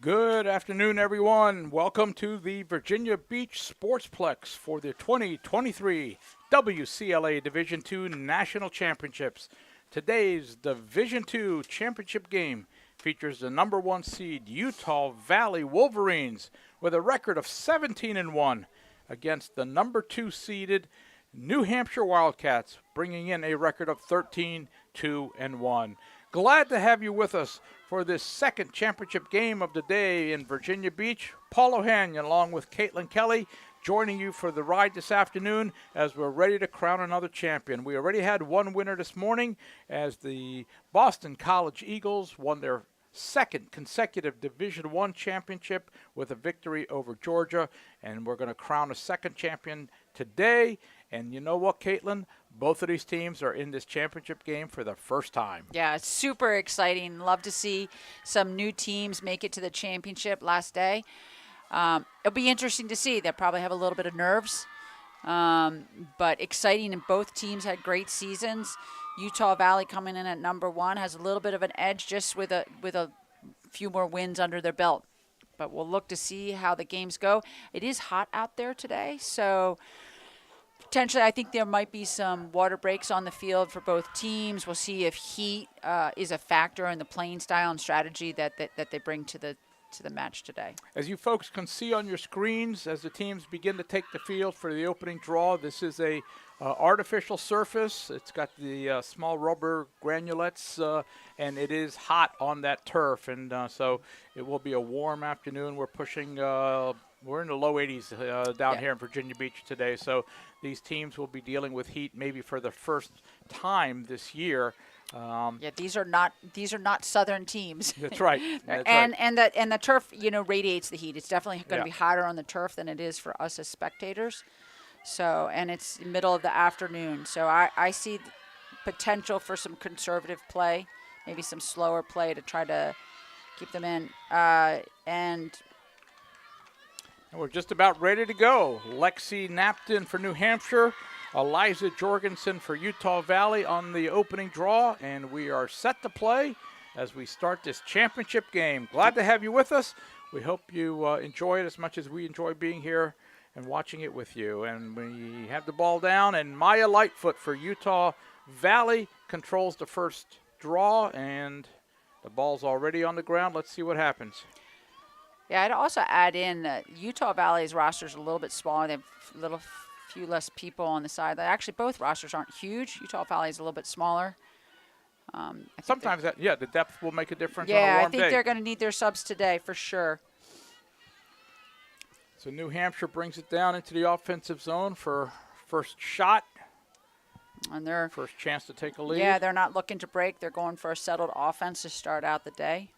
Good afternoon, everyone. Welcome to the Virginia Beach Sportsplex for the 2023 WCLA Division II National Championships. Today's Division II Championship game features the number 1 seed Utah Valley Wolverines with a record of 17-1 against the number 2 seeded New Hampshire Wildcats, bringing in a record of 13-2-1. Glad to have you with us for this second championship game of the day in Virginia Beach. Paul O'Hanian along with Caitlin Kelly joining you for the ride this afternoon as we're ready to crown another champion. We already had one winner this morning as the Boston College Eagles won their second consecutive Division I championship with a victory over Georgia, and we're going to crown a second champion today. And you know what, Caitlin? Both of these teams are in this championship game for the first time. Yeah, it's super exciting. Love to see some new teams make it to the championship last day. It'll be interesting to see. They'll probably have a little bit of nerves, but exciting. And both teams had great seasons. Utah Valley coming in at number 1 has a little bit of an edge just with a few more wins under their belt. But we'll look to see how the games go. It is hot out there today, so potentially I think there might be some water breaks on the field for both teams. We'll see if heat is a factor in the playing style and strategy that they bring to the match today. As you folks can see on your screens, as the teams begin to take the field for the opening draw, this is a artificial surface. It's got the small rubber granulates, and it is hot on that turf, and so it will be a warm afternoon. We're pushing we're in the low 80s down here in Virginia Beach today, so these teams will be dealing with heat maybe for the first time this year. These are not southern teams. That's right. That's and right. And the turf, radiates the heat. It's definitely going to be hotter on the turf than it is for us as spectators. So, and it's middle of the afternoon. So I see potential for some conservative play, maybe some slower play to try to keep them in. And we're just about ready to go. Lexi Napton for New Hampshire, Eliza Jorgensen for Utah Valley on the opening draw, and we are set to play as we start this championship game. Glad to have you with us. We hope you enjoy it as much as we enjoy being here and watching it with you. And we have the ball down, and Maya Lightfoot for Utah Valley controls the first draw, and the ball's already on the ground. Let's see what happens. Yeah, I'd also add in that Utah Valley's roster is a little bit smaller. They have few less people on the side. Actually, both rosters aren't huge. Utah Valley is a little bit smaller. Sometimes the depth will make a difference on a Yeah, warm I think day. they're going to need their subs today for sure. So New Hampshire brings it down into the offensive zone for first shot. And they're first chance to take a lead. Yeah, they're not looking to break. They're going for a settled offense to start out the day.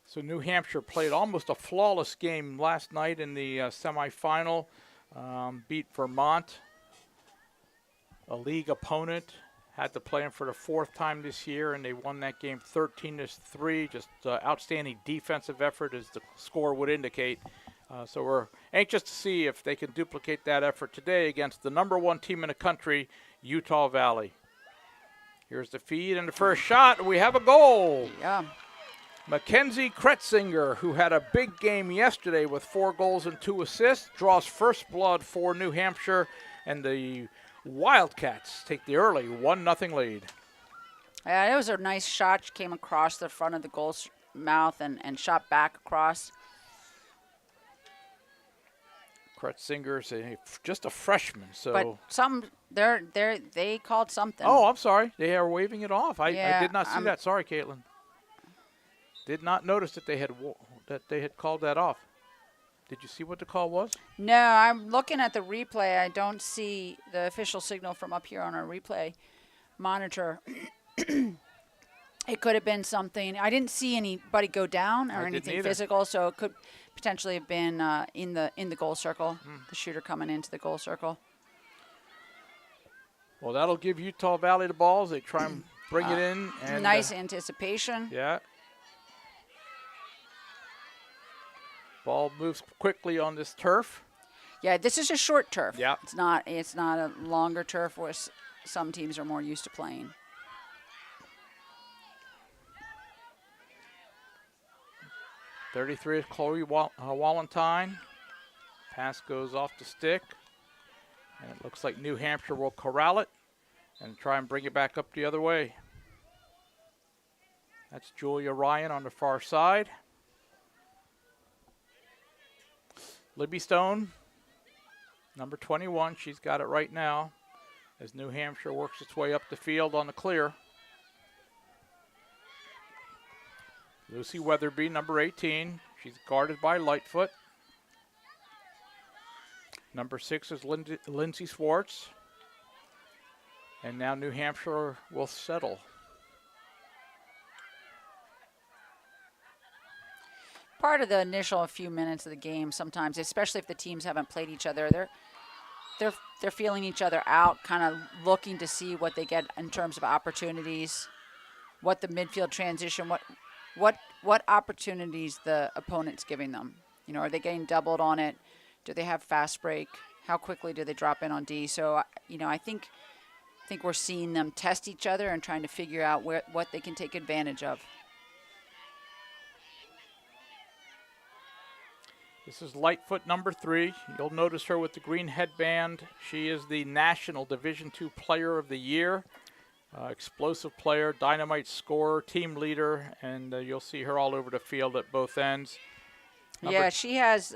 So New Hampshire played almost a flawless game last night in the semifinal. Beat Vermont, a league opponent. Had to play them for the 4th time this year, and they won that game 13-3. Just outstanding defensive effort, as the score would indicate. So we're anxious to see if they can duplicate that effort today against the number 1 team in the country, Utah Valley. Here's the feed and the first shot. We have a goal. Yeah. Mackenzie Kretzinger, who had a big game yesterday with 4 goals and 2 assists, draws first blood for New Hampshire, and the Wildcats take the early 1-0 lead. Yeah, it was a nice shot. She came across the front of the goal's mouth and shot back across. Kretzinger's just a freshman, so. But they called something. Oh, I'm sorry. They are waving it off. I did not see that. Sorry, Caitlin. Did not notice that they had called that off. Did you see what the call was? No, I'm looking at the replay. I don't see the official signal from up here on our replay monitor. It could have been something. I didn't see anybody go down or anything physical, so it could potentially have been in the goal circle, the shooter coming into the goal circle. Well, that'll give Utah Valley the ball as they try and bring it in. And nice anticipation. Yeah. Ball moves quickly on this turf. Yeah, this is a short turf. Yeah. It's not a longer turf where some teams are more used to playing. 33 is Chloe Walentine. Pass goes off the stick. And it looks like New Hampshire will corral it and try and bring it back up the other way. That's Julia Ryan on the far side. Libby Stone, number 21. She's got it right now as New Hampshire works its way up the field on the clear. Lucy Weatherby, number 18. She's guarded by Lightfoot. Number 6 is Lindsay Swartz. And now New Hampshire will settle. Part of the initial few minutes of the game sometimes, especially if the teams haven't played each other, they're feeling each other out, kind of looking to see what they get in terms of opportunities, what the midfield transition, what opportunities the opponent's giving them. You know, are they getting doubled on it? Do they have fast break? How quickly do they drop in on D? So, you know, I think we're seeing them test each other and trying to figure out what they can take advantage of. This is Lightfoot, number 3. You'll notice her with the green headband. She is the National Division II Player of the Year. Explosive player, dynamite scorer, team leader, and you'll see her all over the field at both ends. Yeah, she has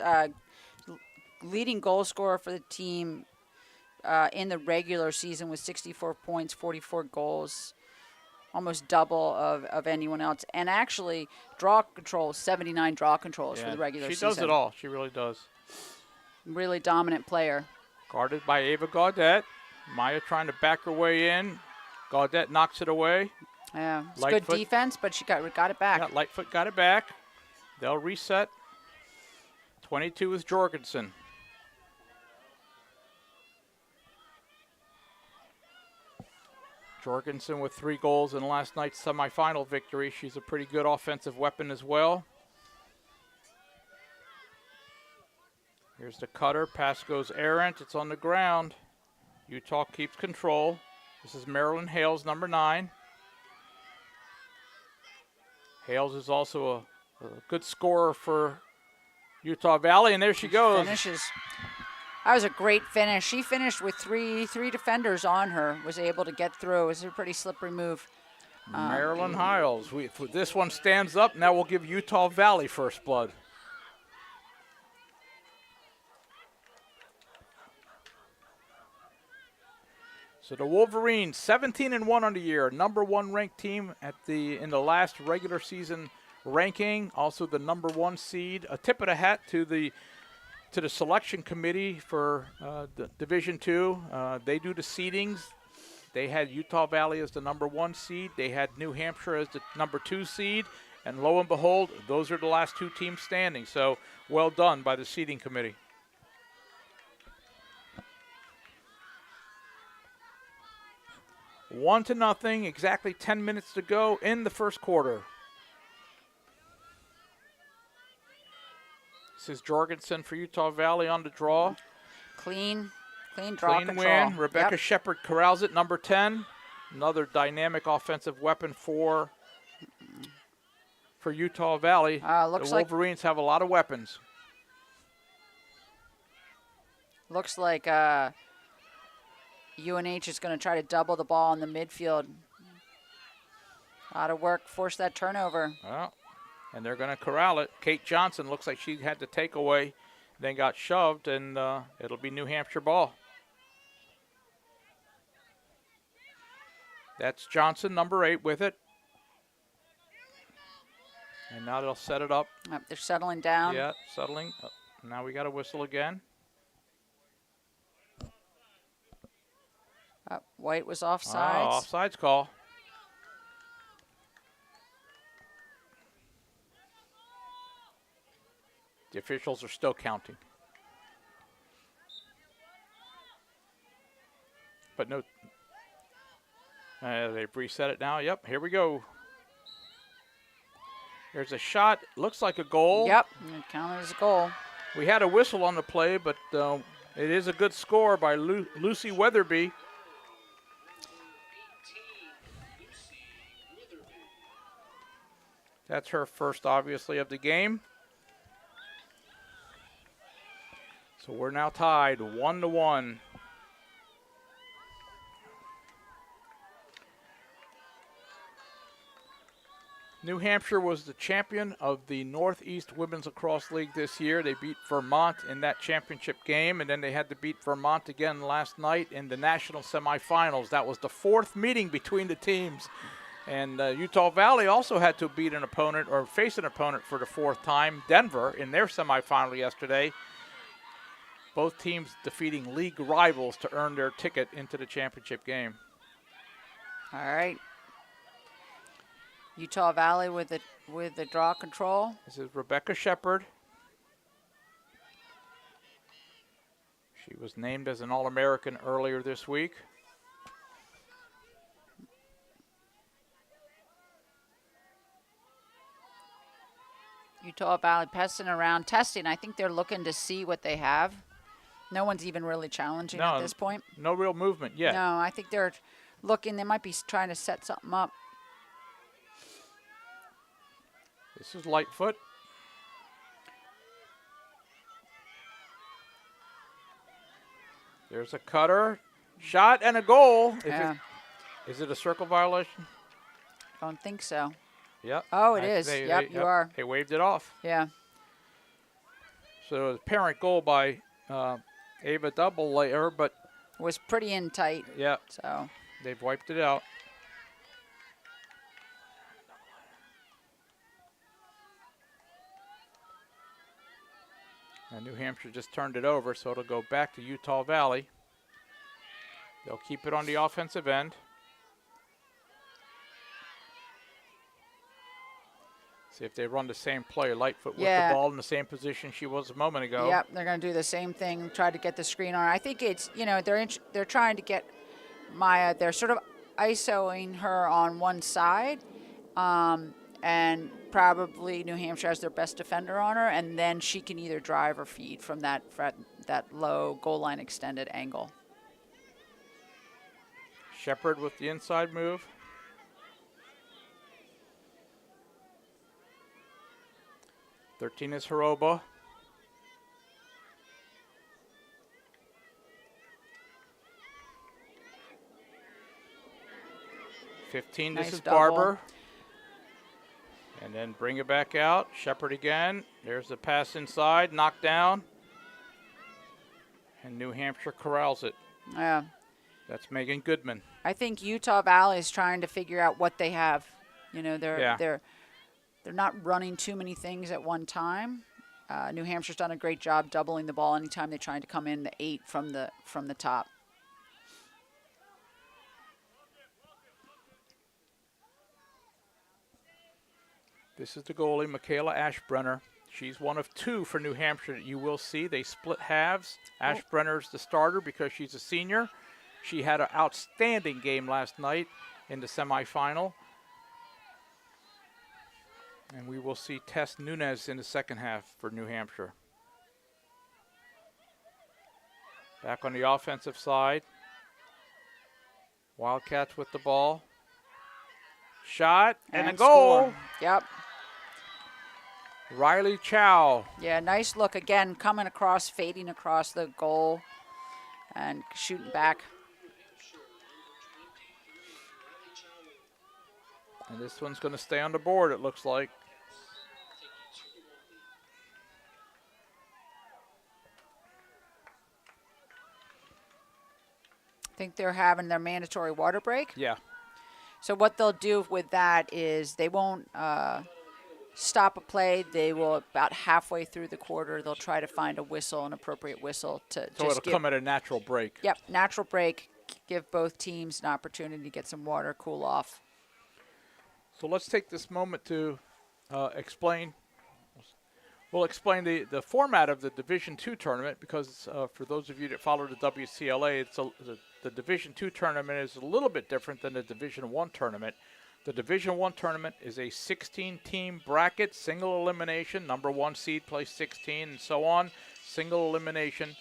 leading goal scorer for the team in the regular season with 64 points, 44 goals. Almost double of anyone else. And actually, draw controls, 79 draw controls for the regular season. She does it all. She really does. Really dominant player. Guarded by Ava Gaudette. Maya trying to back her way in. Gaudette knocks it away. Yeah, it's good defense, but she got it back. Yeah, Lightfoot got it back. They'll reset. 22 is Jorgensen. Jorgensen with 3 goals in last night's semifinal victory. She's a pretty good offensive weapon as well. Here's the cutter. Pass goes errant. It's on the ground. Utah keeps control. This is Marilyn Hales, number 9. Hales is also a good scorer for Utah Valley, and there she goes. Finishes. That was a great finish. She finished with three defenders on her, was able to get through. It was a pretty slippery move. Marilyn Hiles. This one stands up. Now we'll give Utah Valley first blood. So the Wolverines, 17-1 on the year, number 1 ranked team in the last regular season ranking. Also the number 1 seed. A tip of the hat to the selection committee for the Division II. They do the seedings. They had Utah Valley as the number 1 seed. They had New Hampshire as the number 2 seed. And lo and behold, those are the last 2 teams standing. So well done by the seeding committee. One to nothing, exactly 10 minutes to go in the first quarter. This is Jorgensen for Utah Valley on the draw. Clean draw Clean control. win. Rebecca Shepard corrals it, number 10. Another dynamic offensive weapon for Utah Valley. Looks the Wolverines have a lot of weapons. Looks like UNH is going to try to double the ball in the midfield. A lot of work, force that turnover. Well, and they're going to corral it. Kate Johnson looks like she had the takeaway, then got shoved, and it'll be New Hampshire ball. That's Johnson, number 8, with it. And now they'll set it up. They're settling down. Yeah, settling. Now we got a whistle again. White was offsides. Oh, offsides call. The officials are still counting. But no, they've reset it now. Yep, here we go. There's a shot. Looks like a goal. Yep, counted as a goal. We had a whistle on the play, but it is a good score by Lucy Weatherby. That's her first, obviously, of the game. So we're now tied 1-1. New Hampshire was the champion of the Northeast Women's Lacrosse League this year. They beat Vermont in that championship game, and then they had to beat Vermont again last night in the national semifinals. That was the fourth meeting between the teams. And Utah Valley also had to beat an opponent or face an opponent for the fourth time, Denver, in their semifinal yesterday. Both teams defeating league rivals to earn their ticket into the championship game. All right. Utah Valley with the draw control. This is Rebecca Shepard. She was named as an All-American earlier this week. Utah Valley passing around, testing. I think they're looking to see what they have. No one's even really challenging at this point. No real movement yet. No, I think they're looking. They might be trying to set something up. This is Lightfoot. There's a cutter, shot, and a goal. Yeah. Is it a circle violation? Don't think so. Yep. Oh, it is. Yep, you are. They waved it off. Yeah. So a parent goal by Ava Double-Layer, but was pretty in tight. Yeah. So they've wiped it out. And New Hampshire just turned it over, so it'll go back to Utah Valley. They'll keep it on the offensive end. See if they run the same play. Lightfoot with the ball in the same position she was a moment ago. Yep, they're going to do the same thing, try to get the screen on her. I think it's, they're trying to get Maya. They're sort of ISOing her on one side, and probably New Hampshire has their best defender on her, and then she can either drive or feed from that low goal line extended angle. Shepard with the inside move. Thirteen is Hiroba. This nice is double. Barber. And then bring it back out. Shepard again. There's the pass inside, knocked down. And New Hampshire corrals it. Yeah. That's Megan Goodman. I think Utah Valley is trying to figure out what they have. They're not running too many things at one time. New Hampshire's done a great job doubling the ball anytime they're trying to come in the 8 from the top. This is the goalie, Michaela Ashbrenner. She's one of 2 for New Hampshire that you will see. They split halves. Ashbrenner's the starter because she's a senior. She had an outstanding game last night in the semifinal. And we will see Tess Nunez in the second half for New Hampshire. Back on the offensive side. Wildcats with the ball. Shot and a goal. Score. Yep. Riley Chow. Yeah, nice look again, coming across, fading across the goal and shooting back. And this one's going to stay on the board, it looks like. I think they're having their mandatory water break. Yeah. So what they'll do with that is they won't stop a play. They will, about halfway through the quarter, they'll try to find a whistle, an appropriate whistle to so it'll come at a natural break. Yep, natural break. Give both teams an opportunity to get some water, cool off. So let's take this moment to explain. We'll explain the format of the Division II tournament because for those of you that follow the WCLA, the Division II tournament is a little bit different than the Division I tournament. The Division I tournament is a 16-team bracket, single elimination. Number 1 seed plays 16 and so on, single elimination.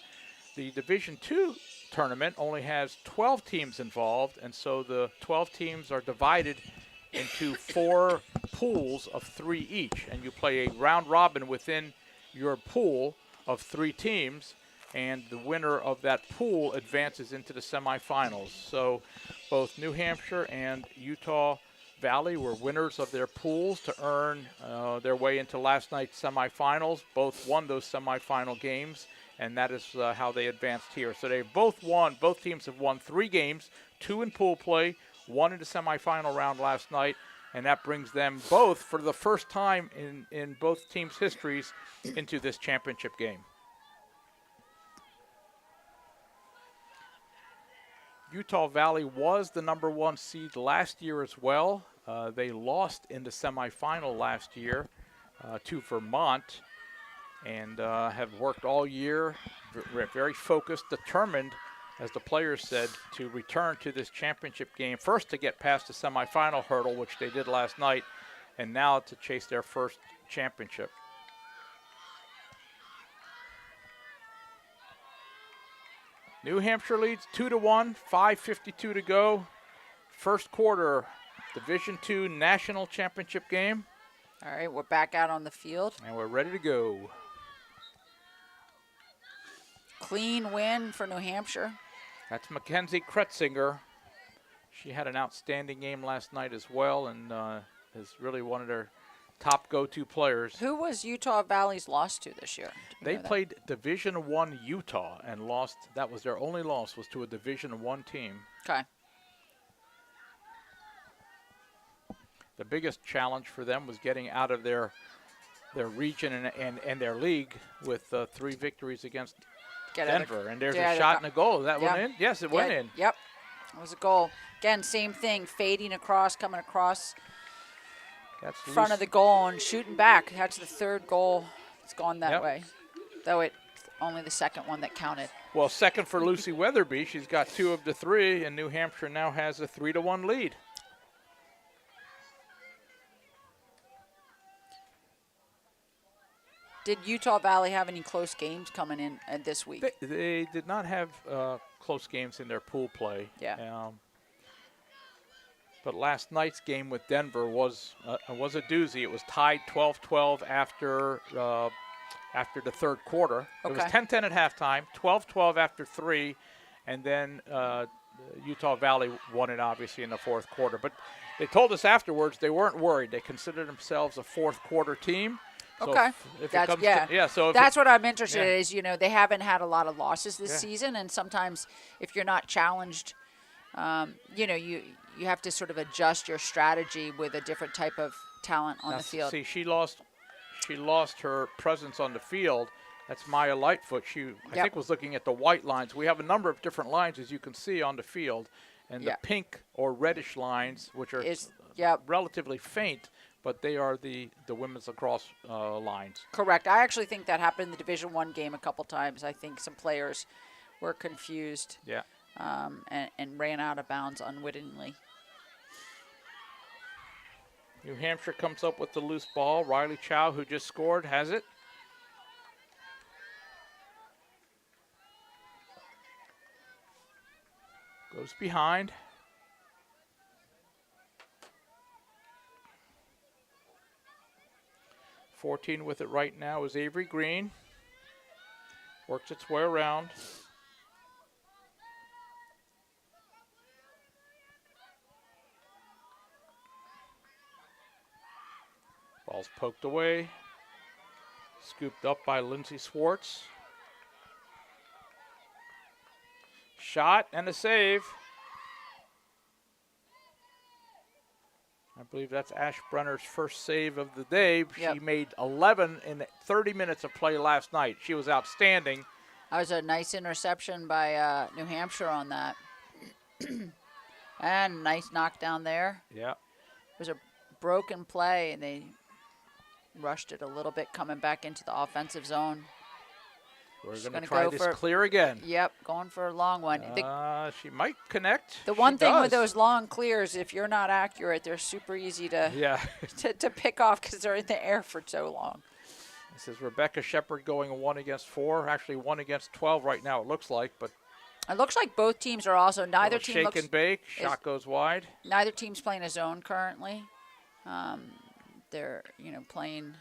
The Division II tournament only has 12 teams involved, and so the 12 teams are divided into 4 pools of 3 each, and you play a round robin within your pool of 3 teams, and the winner of that pool advances into the semifinals. So both New Hampshire and Utah Valley were winners of their pools to earn their way into last night's semifinals. Both won those semifinal games, and that is how they advanced here. So they've both won. Both teams have won 3 games, 2 in pool play, 1 in the semifinal round last night, and that brings them both, for the first time in both teams' histories, into this championship game. Utah Valley was the #1 seed last year as well. They lost in the semifinal last year to Vermont, and have worked all year, very focused, determined, as the players said, to return to this championship game, first to get past the semifinal hurdle, which they did last night, and now to chase their first championship. New Hampshire leads 2-1, 5:52 to go. First quarter, Division II National Championship game. All right, we're back out on the field. And we're ready to go. Clean win for New Hampshire. That's Mackenzie Kretzinger. She had an outstanding game last night as well, and is really one of their top go-to players. Who was Utah Valley's loss to this year? They played Division I Utah and lost. That was their only loss, was to a Division I team. Okay. The biggest challenge for them was getting out of their region and their league with 3 victories against Denver. And there's a shot and a goal. That went in? Yes, it went in. Yep. It was a goal. Again, same thing, fading across, coming across That's front of the goal and shooting back. That's the 3rd goal. It's gone that way. Though it's only the 2nd one that counted. Well, second for Lucy Weatherby. She's got 2 of the 3, and New Hampshire now has a 3-1 lead. Did Utah Valley have any close games coming in this week? They did not have close games in their pool play. Yeah. But last night's game with Denver was a doozy. It was tied 12-12 after the 3rd quarter. It was 10-10 at halftime, 12-12 after 3, and then Utah Valley won it obviously in the 4th quarter. But they told us afterwards they weren't worried. They considered themselves a 4th quarter team. So that's what I'm interested in is, they haven't had a lot of losses this season, and sometimes if you're not challenged, you have to sort of adjust your strategy with a different type of talent on the field. See, she lost her presence on the field. That's Maya Lightfoot. I think was looking at the white lines. We have a number of different lines, as you can see, on the field, and the pink or reddish lines, which are relatively faint, but they are the women's lacrosse lines. Correct. I actually think that happened in the Division I game a couple times. I think some players were confused and ran out of bounds unwittingly. New Hampshire comes up with the loose ball. Riley Chow, who just scored, has it. Goes behind. .14 with it right now is Avery Green. Works its way around. Ball's poked away. Scooped up by Lindsay Swartz. Shot and a save. I believe that's Ash Brenner's first save of the day. She made 11 in 30 minutes of play last night. She was outstanding. That was a nice interception by New Hampshire on that. And nice knockdown there. Yeah. It was a broken play, and they rushed it a little bit coming back into the offensive zone. We're going to try this clear again. Yep, going for a long one. She might connect. The one thing with those long clears, if you're not accurate, they're super easy to to pick off because they're in the air for so long. This is Rebecca Shepard going 1 against 4, actually 1 against 12 right now, it looks like. But it looks like both teams are also, neither team shake and bake, shot goes wide. Neither team's playing a zone currently. They're, playing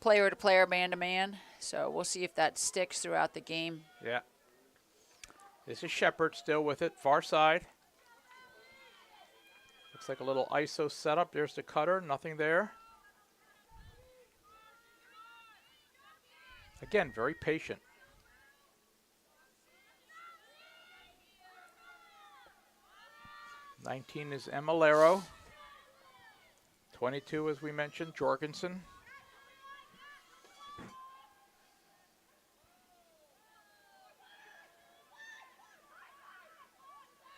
player to player, man to man. So we'll see if that sticks throughout the game. Yeah. This is Shepard still with it, far side. Looks like a little ISO setup. There's the cutter, nothing there. Again, very patient. '19 is Emilero. 22, as we mentioned, Jorgensen.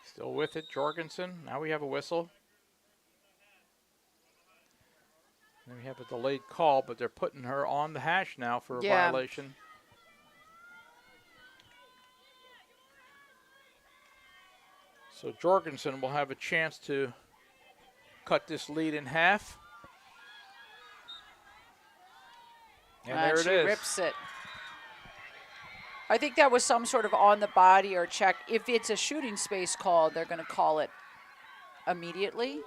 Still with it, Jorgensen. Now we have a whistle. And we have a delayed call, but they're putting her on the hash now for a violation. So Jorgensen will have a chance to cut this lead in half. And there it she is. Rips it. I think that was some sort of on the body or check. If it's a shooting space call, they're going to call it immediately.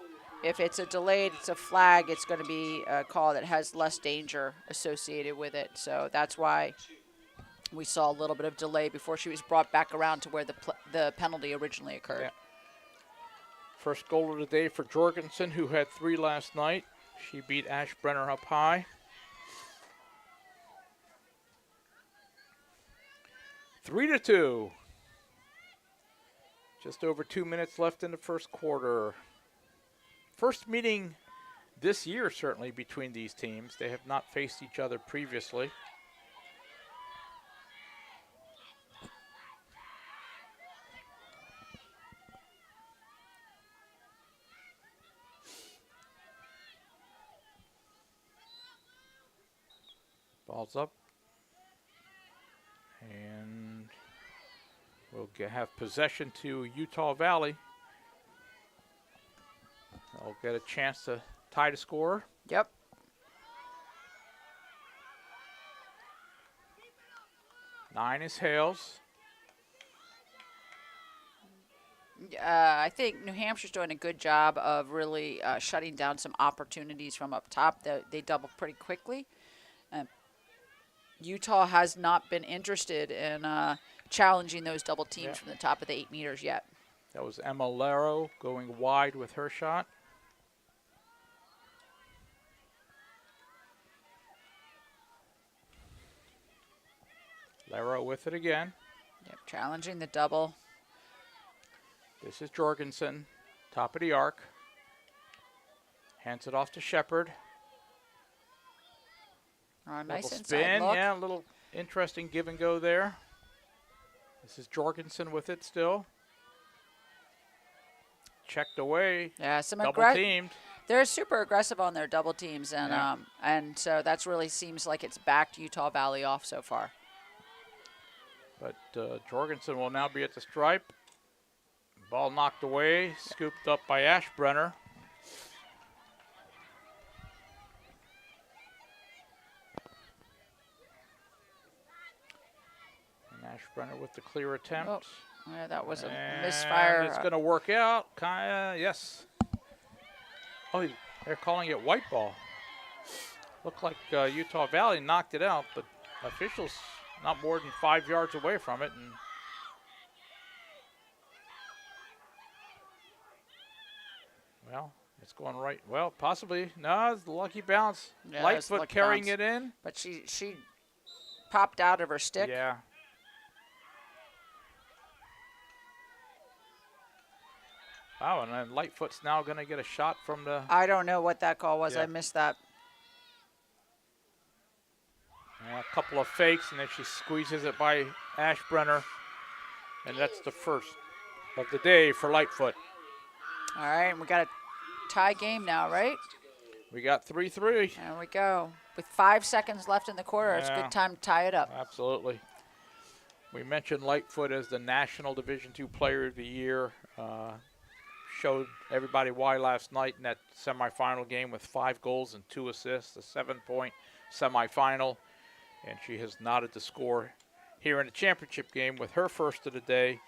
If it's a delayed, it's a flag, it's going to be a call that has less danger associated with it. So that's why we saw a little bit of delay before she was brought back around to where the penalty originally occurred. Yeah. First goal of the day for Jorgensen, who had 3 last night. She beat Ashbrenner up high. 3-2. Just over 2 minutes left in the first quarter. First meeting this year, certainly, between these teams. They have not faced each other previously. Ball's up. And we'll have possession to Utah Valley. They'll get a chance to tie the score. Yep. Nine is Hales. I think New Hampshire's doing a good job of really shutting down some opportunities from up top. They double pretty quickly. Utah has not been interested in challenging those double teams from the top of the 8 meters yet. That was Emma Laro going wide with her shot. Laro with it again. Yep, challenging the double. This is Jorgensen, top of the arc. Hands it off to Shepard. Nice little inside spin, look. yeah, a little interesting give and go there. This is Jorgensen with it still. Checked away. Yeah, some double teamed. They're super aggressive on their double teams, and so that's really seems like it's backed Utah Valley off so far. But Jorgensen will now be at the stripe. Ball knocked away, scooped up by Ashbrenner. Ashbrenner with the clear attempt. Oh, yeah, that was a misfire. It's going to work out. Yes. Oh, they're calling it white ball. Looked like Utah Valley knocked it out, but officials not more than 5 yards away from it. And well, it's going right. Well, possibly. No, it's a lucky bounce. Yeah, Lightfoot carrying it in. But she popped out of her stick. Yeah. Wow, and then Lightfoot's now going to get a shot from the... I don't know what that call was. Yeah. I missed that. A couple of fakes, and then she squeezes it by Ashbrenner. And that's the first of the day for Lightfoot. All right, and we got a tie game now, right? We got 3-3. There we go. With 5 seconds left in the quarter, it's a good time to tie it up. Absolutely. We mentioned Lightfoot as the National Division II Player of the Year. Showed everybody why last night in that semifinal game with 5 goals and 2 assists, a 7-point semifinal. And she has knotted the score here in the championship game with her first of the day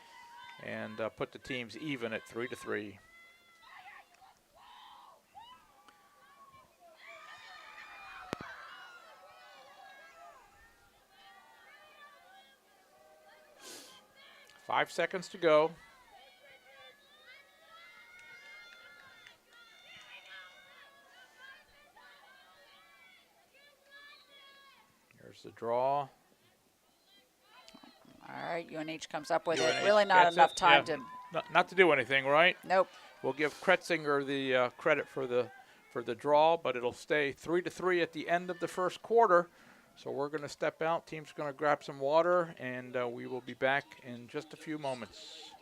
and put the teams even at 3-3. 5 seconds to go. There's the draw. All right, UNH comes up with UNH it. Really not gets enough it. time Yeah, to. not to do anything, right? Nope. We'll give Kretzinger the credit for the draw, but it'll stay 3-3 at the end of the first quarter. So we're going to step out. Team's going to grab some water, and we will be back in just a few moments.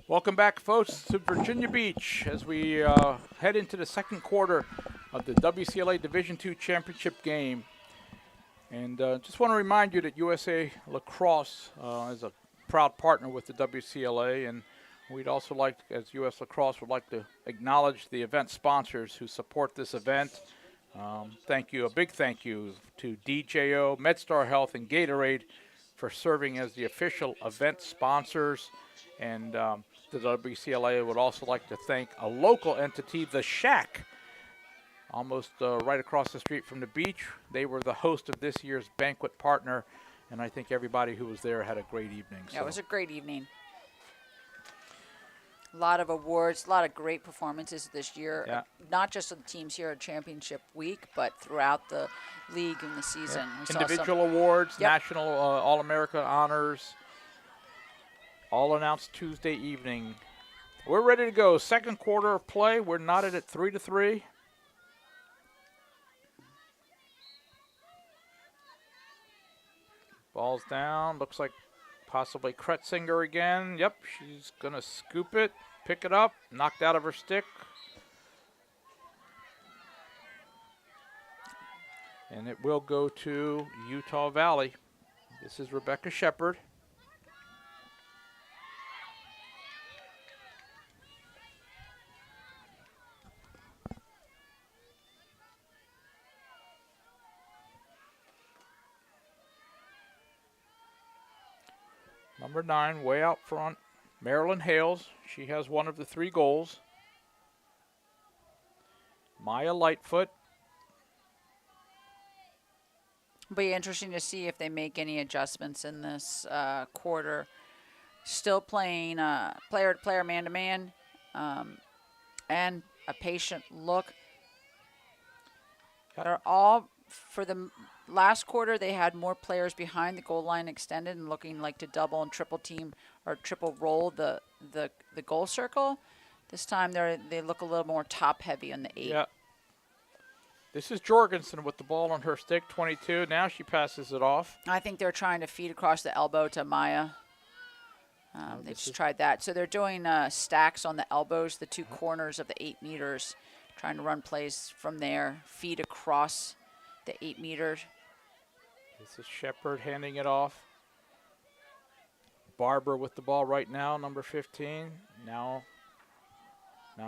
Welcome back, folks, to Virginia Beach as we head into the second quarter of the WCLA Division II Championship game. And just want to remind you that USA Lacrosse is a proud partner with the WCLA, and we'd also like, as US Lacrosse, would like to acknowledge the event sponsors who support this event. Thank you, a big thank you to DJO, MedStar Health, and Gatorade for serving as the official event sponsors. And the WCLA would also like to thank a local entity, The Shack, almost right across the street from the beach. They were the host of this year's banquet partner, and I think everybody who was there had a great evening. Yeah, it was a great evening. A lot of awards, a lot of great performances this year, Yeah. Not just of the teams here at Championship Week, but throughout the league and the season. We saw Individual awards, Yep. national All-America honors, all announced Tuesday evening. We're ready to go. Second quarter of play. We're knotted at 3-3. Ball's down. Looks like possibly Kretzinger again. Yep, she's going to scoop it, pick it up, knocked out of her stick. And it will go to Utah Valley. This is Rebecca Shepard. Number 9, way out front, Marilyn Hales. She has one of the 3 goals. Maya Lightfoot. It'll be interesting to see if they make any adjustments in this quarter. Still playing player-to-player, man-to-man, and a patient look. They're all, for the last quarter, they had more players behind the goal line extended and looking like to double and triple team or triple roll the goal circle. This time they look a little more top heavy on the 8. Yeah. This is Jorgensen with the ball on her stick, 22. Now she passes it off. I think they're trying to feed across the elbow to Maya. They just tried that. So they're doing stacks on the elbows, the two corners of the 8 meters, trying to run plays from there, feed across the 8 meters. This is Shepard handing it off. Barber with the ball right now, number 15. Now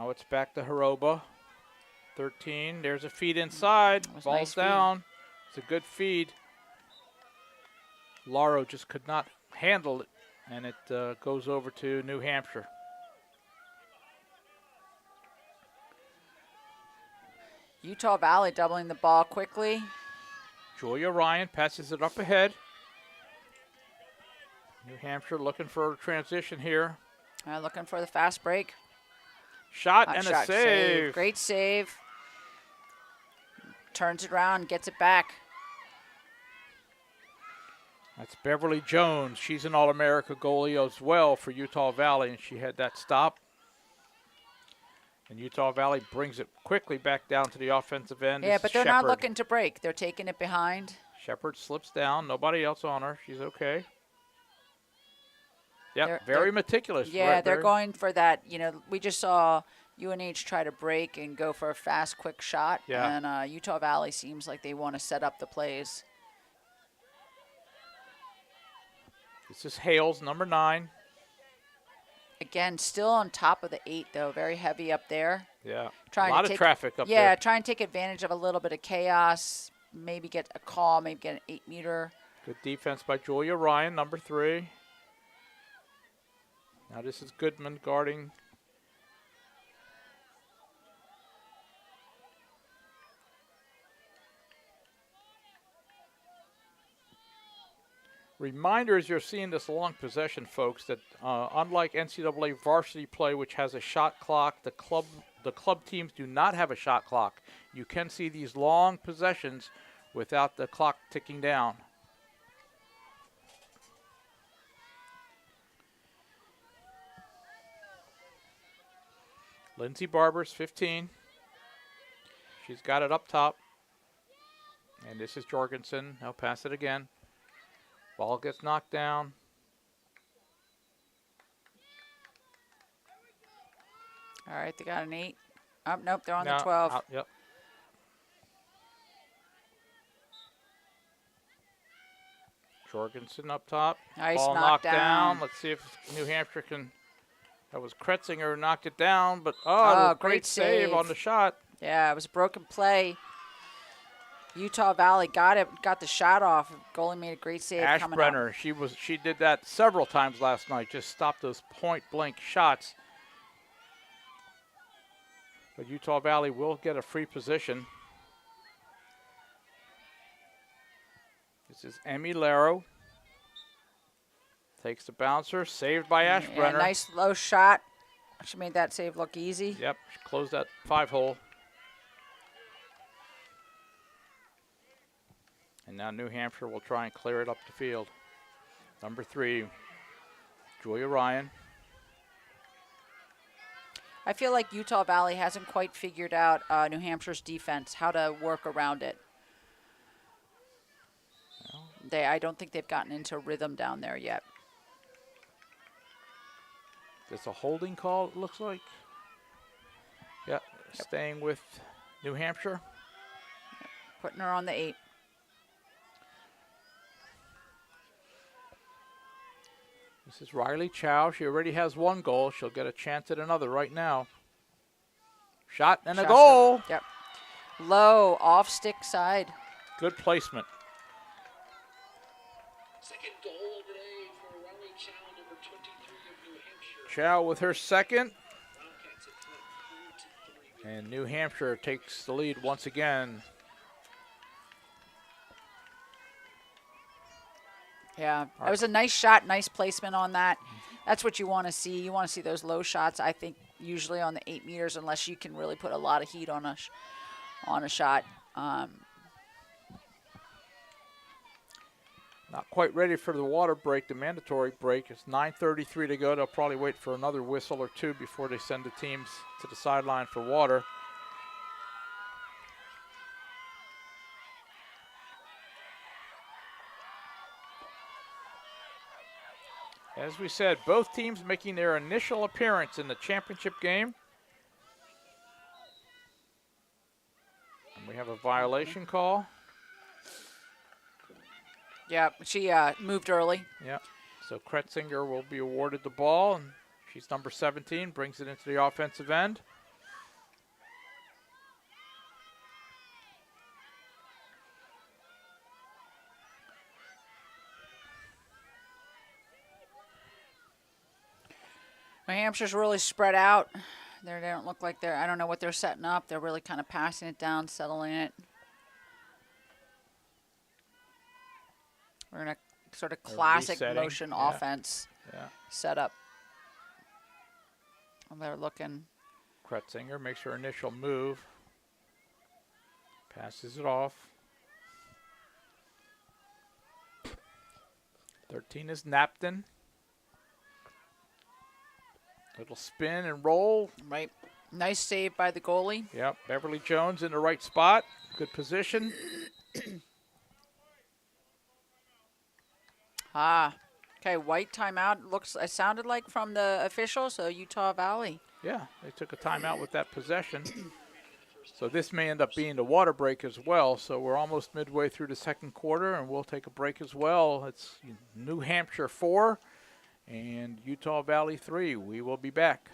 it's back to Hiroba. 13. There's a feed inside. Ball's nice down. It's a good feed. Laro just could not handle it, and it goes over to New Hampshire. Utah Valley doubling the ball quickly. Julia Ryan passes it up ahead. New Hampshire looking for a transition here. Looking for the fast break. Shot and a save. Great save. Turns it around, gets it back. That's Beverly Jones. She's an All-America goalie as well for Utah Valley, and she had that stop. And Utah Valley brings it quickly back down to the offensive end. Yeah, but they're Shepard. not looking to break. They're taking it behind. Shepard slips down. Nobody else on her. She's okay. Yep, They're very meticulous. Yeah, right they're there. going for that. You know, we just saw UNH try to break and go for a fast, quick shot. Yeah. And Utah Valley seems like they want to set up the plays. This is Hales, number 9. Again, still on top of the 8, though. Very heavy up there. Yeah, Trying a lot to of take, traffic up there. Yeah, try and take advantage of a little bit of chaos. Maybe get a call, maybe get an 8 meter. Good defense by Julia Ryan, number 3. Now this is Goodman guarding. Reminders, you're seeing this long possession, folks, that unlike NCAA varsity play, which has a shot clock, the club teams do not have a shot clock. You can see these long possessions without the clock ticking down. Lindsay Barber's 15. She's got it up top. And this is Jorgensen. They'll pass it again. Ball gets knocked down. All right, they got an 8. Oh, nope, they're on the 12. Yep. Jorgensen up top. Nice Ball knocked knockdown. down. Let's see if New Hampshire can. That was Kretzinger who knocked it down, but great save on the shot. Yeah, it was a broken play. Utah Valley got the shot off. Goalie made a great save coming up. Ashbrenner, she did that several times last night. Just stopped those point blank shots. But Utah Valley will get a free position. This is Emmy Laro. Takes the bouncer, saved by Ashbrenner. Yeah, nice low shot. She made that save look easy. Yep, she closed that 5-hole. And now New Hampshire will try and clear it up the field. Number 3, Julia Ryan. I feel like Utah Valley hasn't quite figured out New Hampshire's defense, how to work around it. I don't think they've gotten into rhythm down there yet. It's a holding call, it looks like. Yep. Staying with New Hampshire. Putting her on the 8. This is Riley Chow. She already has 1 goal. She'll get a chance at another right now. Shot and a goal. Yep. Low, off stick side. Good placement. Second goal today for Riley Chow, number 23 of New Hampshire. Chow with her second. Wildcats have clipped 4-3. And New Hampshire takes the lead once again. Yeah, that was a nice shot, nice placement on that. That's what you want to see. You want to see those low shots, I think, usually on the 8 meters, unless you can really put a lot of heat on a shot. Not quite ready for the water break, the mandatory break. It's 9:33 to go. They'll probably wait for another whistle or 2 before they send the teams to the sideline for water. As we said, both teams making their initial appearance in the championship game. And we have a violation call. Yeah, she moved early. Yeah. So Kretzinger will be awarded the ball, and she's number 17, brings it into the offensive end. New Hampshire's really spread out. They don't look like they're, I don't know what they're setting up. They're really kind of passing it down, settling it. We're in a sort of classic resetting. motion Yeah. offense Yeah. setup. And they're looking. Kretzinger makes her initial move. Passes it off. 13 is Napton. Little spin and roll. Right. Nice save by the goalie. Yep, Beverly Jones in the right spot. Good position. Okay, white timeout. It sounded like from the official, so Utah Valley. Yeah, they took a timeout with that possession. So this may end up being the water break as well. So we're almost midway through the second quarter, and we'll take a break as well. It's New Hampshire 4 and Utah Valley 3. We will be back.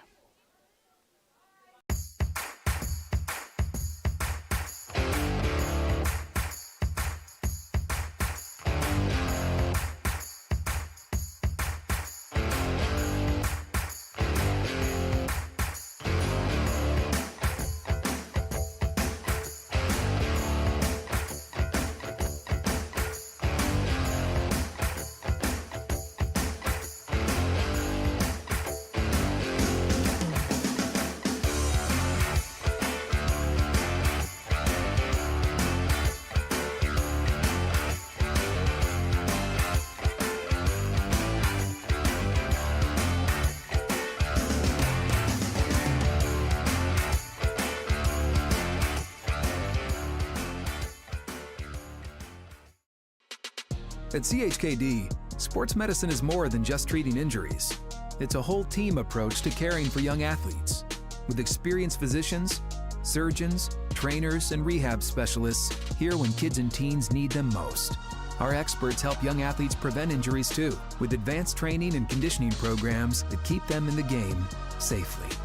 At CHKD, sports medicine is more than just treating injuries. It's a whole team approach to caring for young athletes. With experienced physicians, surgeons, trainers, and rehab specialists here when kids and teens need them most. Our experts help young athletes prevent injuries too, with advanced training and conditioning programs that keep them in the game safely.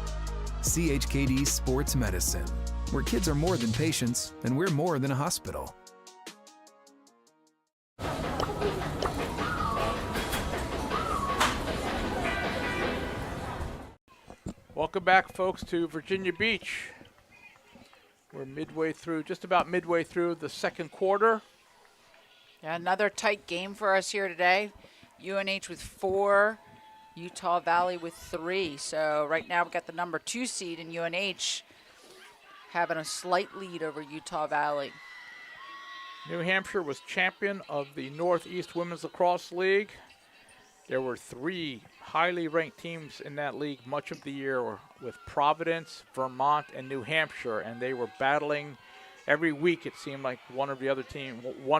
CHKD Sports Medicine, where kids are more than patients and we're more than a hospital. Welcome back, folks, to Virginia Beach. We're just about midway through the second quarter. Yeah, another tight game for us here today. UNH with 4, Utah Valley with 3. So right now we've got the number 2 seed in UNH having a slight lead over Utah Valley. New Hampshire was champion of the Northeast Women's Lacrosse League. There were 3 highly ranked teams in that league much of the year with Providence, Vermont, and New Hampshire, and they were battling every week. It seemed like one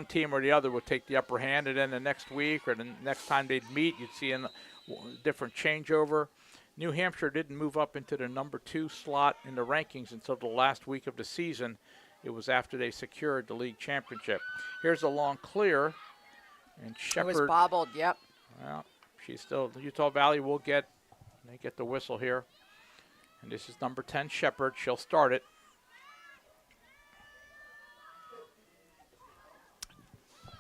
team or the other would take the upper hand, and then the next week or the next time they'd meet, you'd see a different changeover. New Hampshire didn't move up into the number 2 slot in the rankings until the last week of the season. It was after they secured the league championship. Here's a long clear, and Shepard. It was bobbled, yep. Well, Utah Valley will get the whistle here. And this is number 10, Shepard. She'll start it.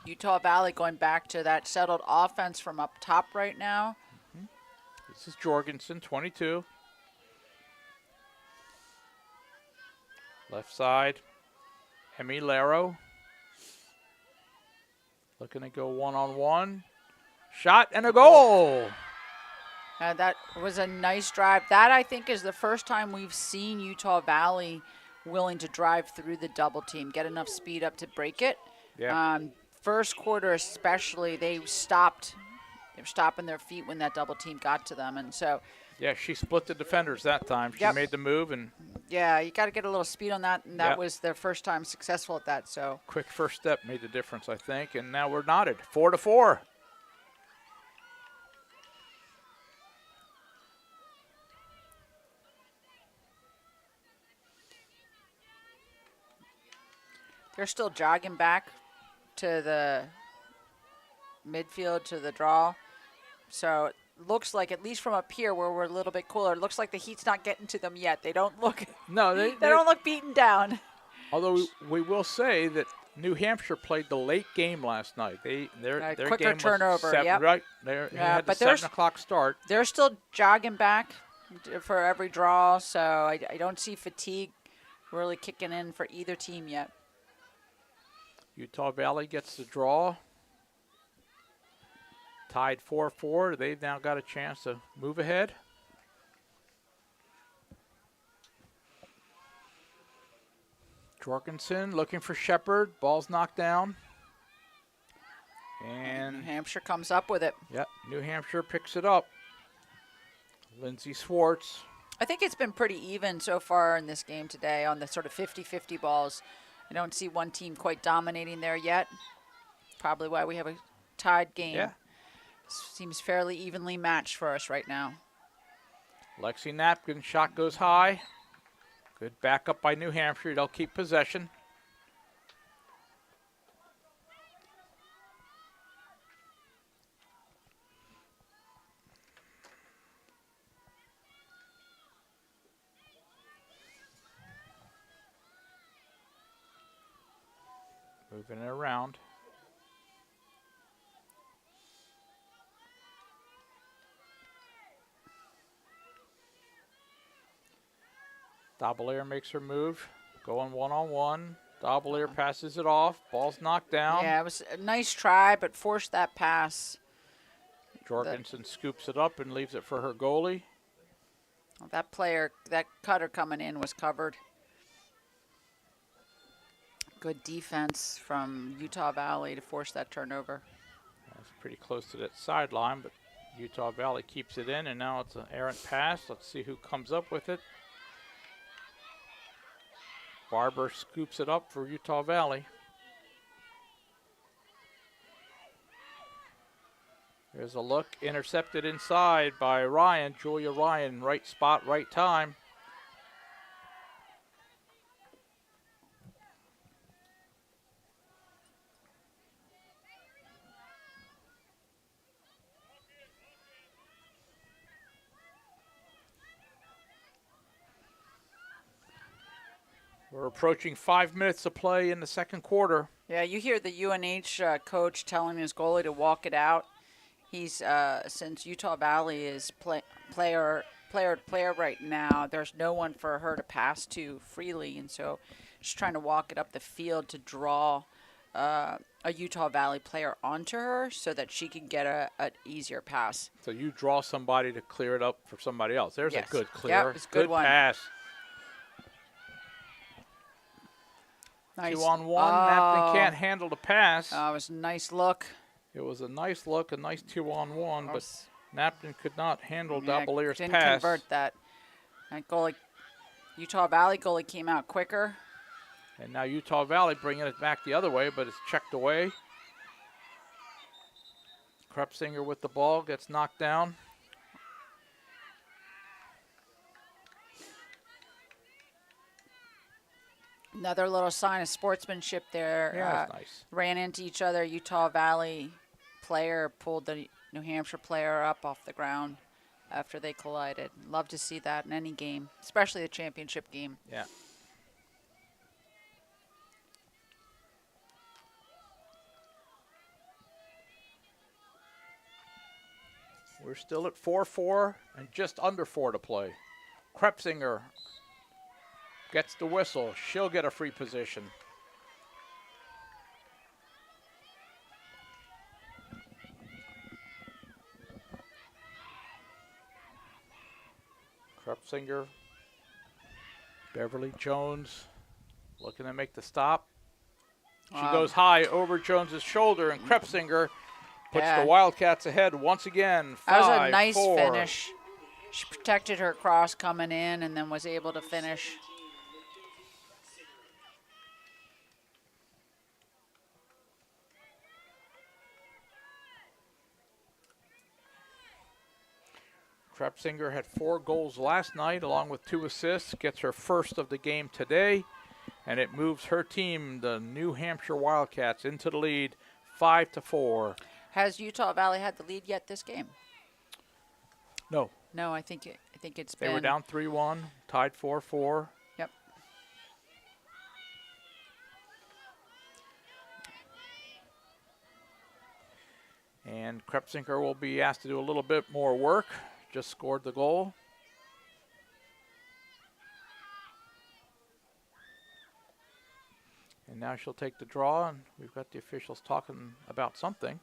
Utah Valley going back to that settled offense from up top right now. This is Jorgensen, 22. Left side, Emmy Laro. Looking to go one-on-one. Shot and a goal. That was a nice drive. That, I think, is the first time we've seen Utah Valley willing to drive through the double team, get enough speed up to break it. Yeah. First quarter especially, they were stopping their feet when that double team got to them. And so, yeah, she split the defenders that time. She Yep. made the move, and yeah, you got to get a little speed on that, and that was their first time successful at that. So quick first step made the difference, I think. And now we're knotted, 4-4. They're still jogging back to the midfield to the draw. So it looks like, at least from up here where we're a little bit cooler, it looks like the heat's not getting to them yet. They don't look No, they don't look beaten down. Although we will say that New Hampshire played the late game last night. Their Quicker game was turnover, 7, yep. right? They had the 7 o'clock start. They're still jogging back for every draw, so I don't see fatigue really kicking in for either team yet. Utah Valley gets the draw. Tied 4-4. They've now got a chance to move ahead. Jorgensen looking for Shepard. Ball's knocked down. And New Hampshire comes up with it. Yep, New Hampshire picks it up. Lindsay Swartz. I think it's been pretty even so far in this game today on the sort of 50-50 balls. I don't see one team quite dominating there yet. Probably why we have a tied game. Yeah. Seems fairly evenly matched for us right now. Lexi Napkin shot goes high. Good backup by New Hampshire. They'll keep possession. Moving it around. Dobelier makes her move. Going one-on-one. Dobelier passes it off. Ball's knocked down. Yeah, it was a nice try, but forced that pass. Jorgensen scoops it up and leaves it for her goalie. That player, that cutter coming in was covered. Good defense from Utah Valley to force that turnover. That's pretty close to that sideline, but Utah Valley keeps it in, and now it's an errant pass. Let's see who comes up with it. Barber scoops it up for Utah Valley. There's a look, intercepted inside by Ryan, Julia Ryan, right spot, right time. We're approaching 5 minutes of play in the second quarter. Yeah, you hear the UNH coach telling his goalie to walk it out. He's since Utah Valley is player to player right now, there's no one for her to pass to freely, and so she's trying to walk it up the field to draw a Utah Valley player onto her so that she can get an easier pass. So you draw somebody to clear it up for somebody else. There's Yes. a good clear. Yep, it's a good one. Pass. Nice. 2-on-1. Napton can't handle the pass. It was a nice look. It was a nice look, a nice 2-on-1, but Was- Napton could not handle Yeah, Doubleier's didn't pass. convert that. That goalie, Utah Valley goalie came out quicker. And now Utah Valley bringing it back the other way, but it's checked away. Krepsinger with the ball, gets knocked down. Another little sign of sportsmanship there. Yeah, that's nice. Ran into each other. Utah Valley player pulled the New Hampshire player up off the ground after they collided. Love to see that in any game, especially the championship game. Yeah. We're still at 4-4 and just under 4 to play. Krepsinger gets the whistle. She'll get a free position. Krepsinger, Beverly Jones looking to make the stop. She goes high over Jones's shoulder, and Krepsinger puts Yeah. the Wildcats ahead once again. That was a nice 5-4. finish. She protected her cross coming in and then was able to finish. Krepsinger had 4 goals last night along with 2 assists, gets her first of the game today. And it moves her team, the New Hampshire Wildcats, into the lead 5-4. Has Utah Valley had the lead yet this game? No, No, I think it's they been. were down 3-1, tied 4-4. Yep. And Krepsinker will be asked to do a little bit more work. Just scored the goal. And now she'll take the draw, and we've got the officials talking about something.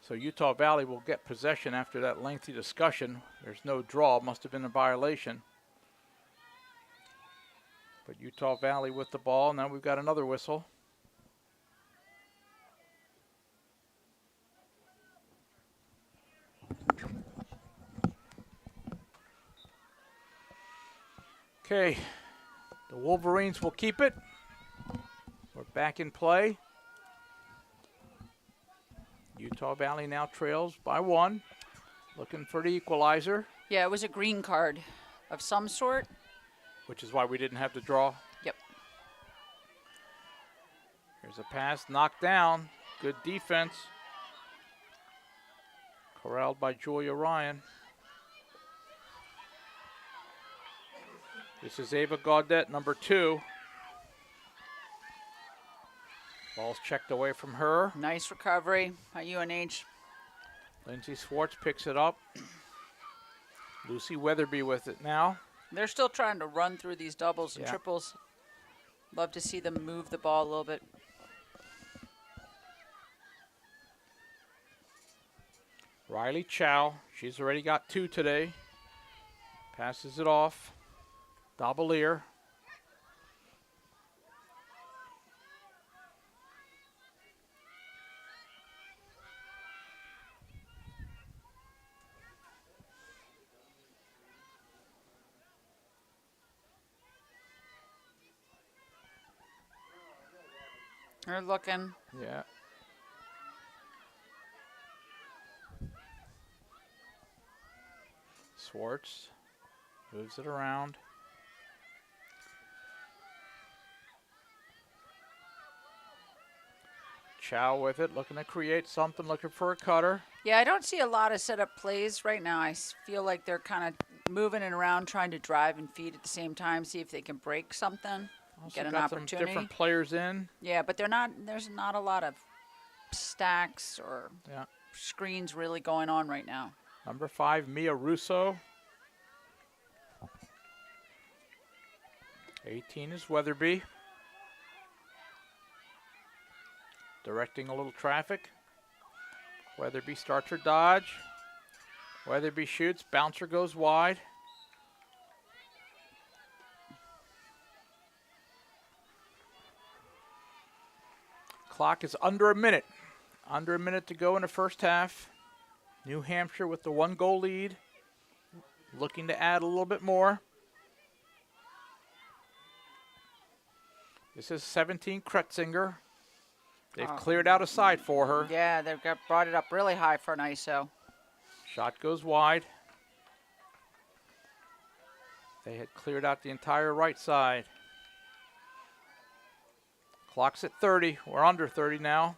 So Utah Valley will get possession after that lengthy discussion. There's no draw, must have been a violation. But Utah Valley with the ball. Now we've got another whistle. Okay, the Wolverines will keep it. We're back in play. Utah Valley now trails by 1, looking for the equalizer. Yeah, it was a green card of some sort. Which is why we didn't have to draw. Yep. Here's a pass, knocked down. Good defense. Corralled by Julia Ryan. This is Ava Gaudet, number 2. Ball's checked away from her. Nice recovery by UNH. Lindsay Swartz picks it up. Lucy Weatherby with it now. They're still trying to run through these doubles and Yeah. triples. Love to see them move the ball a little bit. Riley Chow, she's already got 2 today. Passes it off. Dabalier. They're looking. Yeah. Swartz moves it around. Chow with it, looking to create something, looking for a cutter. Yeah, I don't see a lot of setup plays right now. I feel like they're kind of moving it around, trying to drive and feed at the same time, see if they can break something, Also get an got some opportunity. different players in. Yeah, but there's not a lot of stacks or Yeah. screens really going on right now. Number 5, Mia Russo. 18 is Weatherby. Directing a little traffic. Weatherby starts her dodge. Weatherby shoots, bouncer goes wide. Clock is under a minute. Under a minute to go in the first half. New Hampshire with the 1-goal lead. Looking to add a little bit more. This is 17 Kretzinger. They've cleared out a side for her. Yeah, they've brought it up really high for an ISO. Shot goes wide. They had cleared out the entire right side. Clock's at 30. We're under 30 now.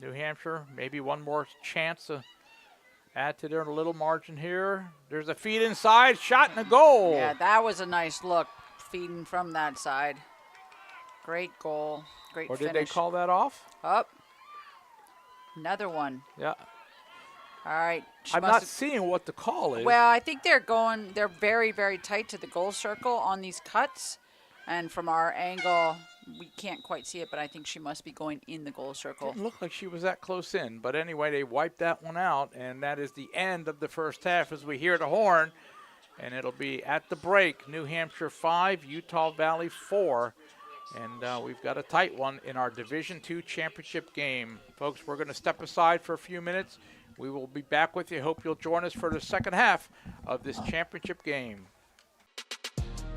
New Hampshire, maybe one more chance to add to their little margin here. There's a feed inside, shot and a goal. Yeah, that was a nice look, feeding from that side. Great goal, great Or finish. did they call that off? Up. Another one. Yeah. All right. I'm not seeing what the call is. Well, I think they're very, very tight to the goal circle on these cuts. And from our angle, we can't quite see it, but I think she must be going in the goal circle. Didn't look like she was that close in. But anyway, they wiped that one out, and that is the end of the first half as we hear the horn. And it'll be at the break, New Hampshire 5, Utah Valley 4. And we've got a tight one in our Division II championship game. Folks, we're going to step aside for a few minutes. We will be back with you. Hope you'll join us for the second half of this championship game.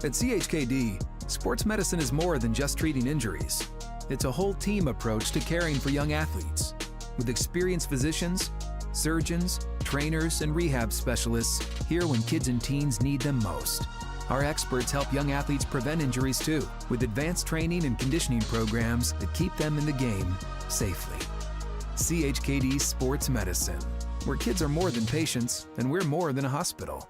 At CHKD, sports medicine is more than just treating injuries. It's a whole team approach to caring for young athletes. With experienced physicians, surgeons, trainers, and rehab specialists here when kids and teens need them most. Our experts help young athletes prevent injuries too, with advanced training and conditioning programs that keep them in the game safely. CHKD Sports Medicine, where kids are more than patients and we're more than a hospital.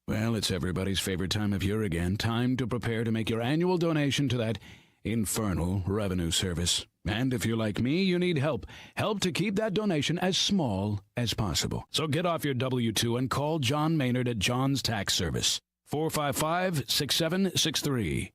Well, it's everybody's favorite time of year again. Time to prepare to make your annual donation to that infernal revenue service. And if you're like me, you need help. Help to keep that donation as small as possible. So get off your W-2 and call John Maynard at John's Tax Service. 455-6763.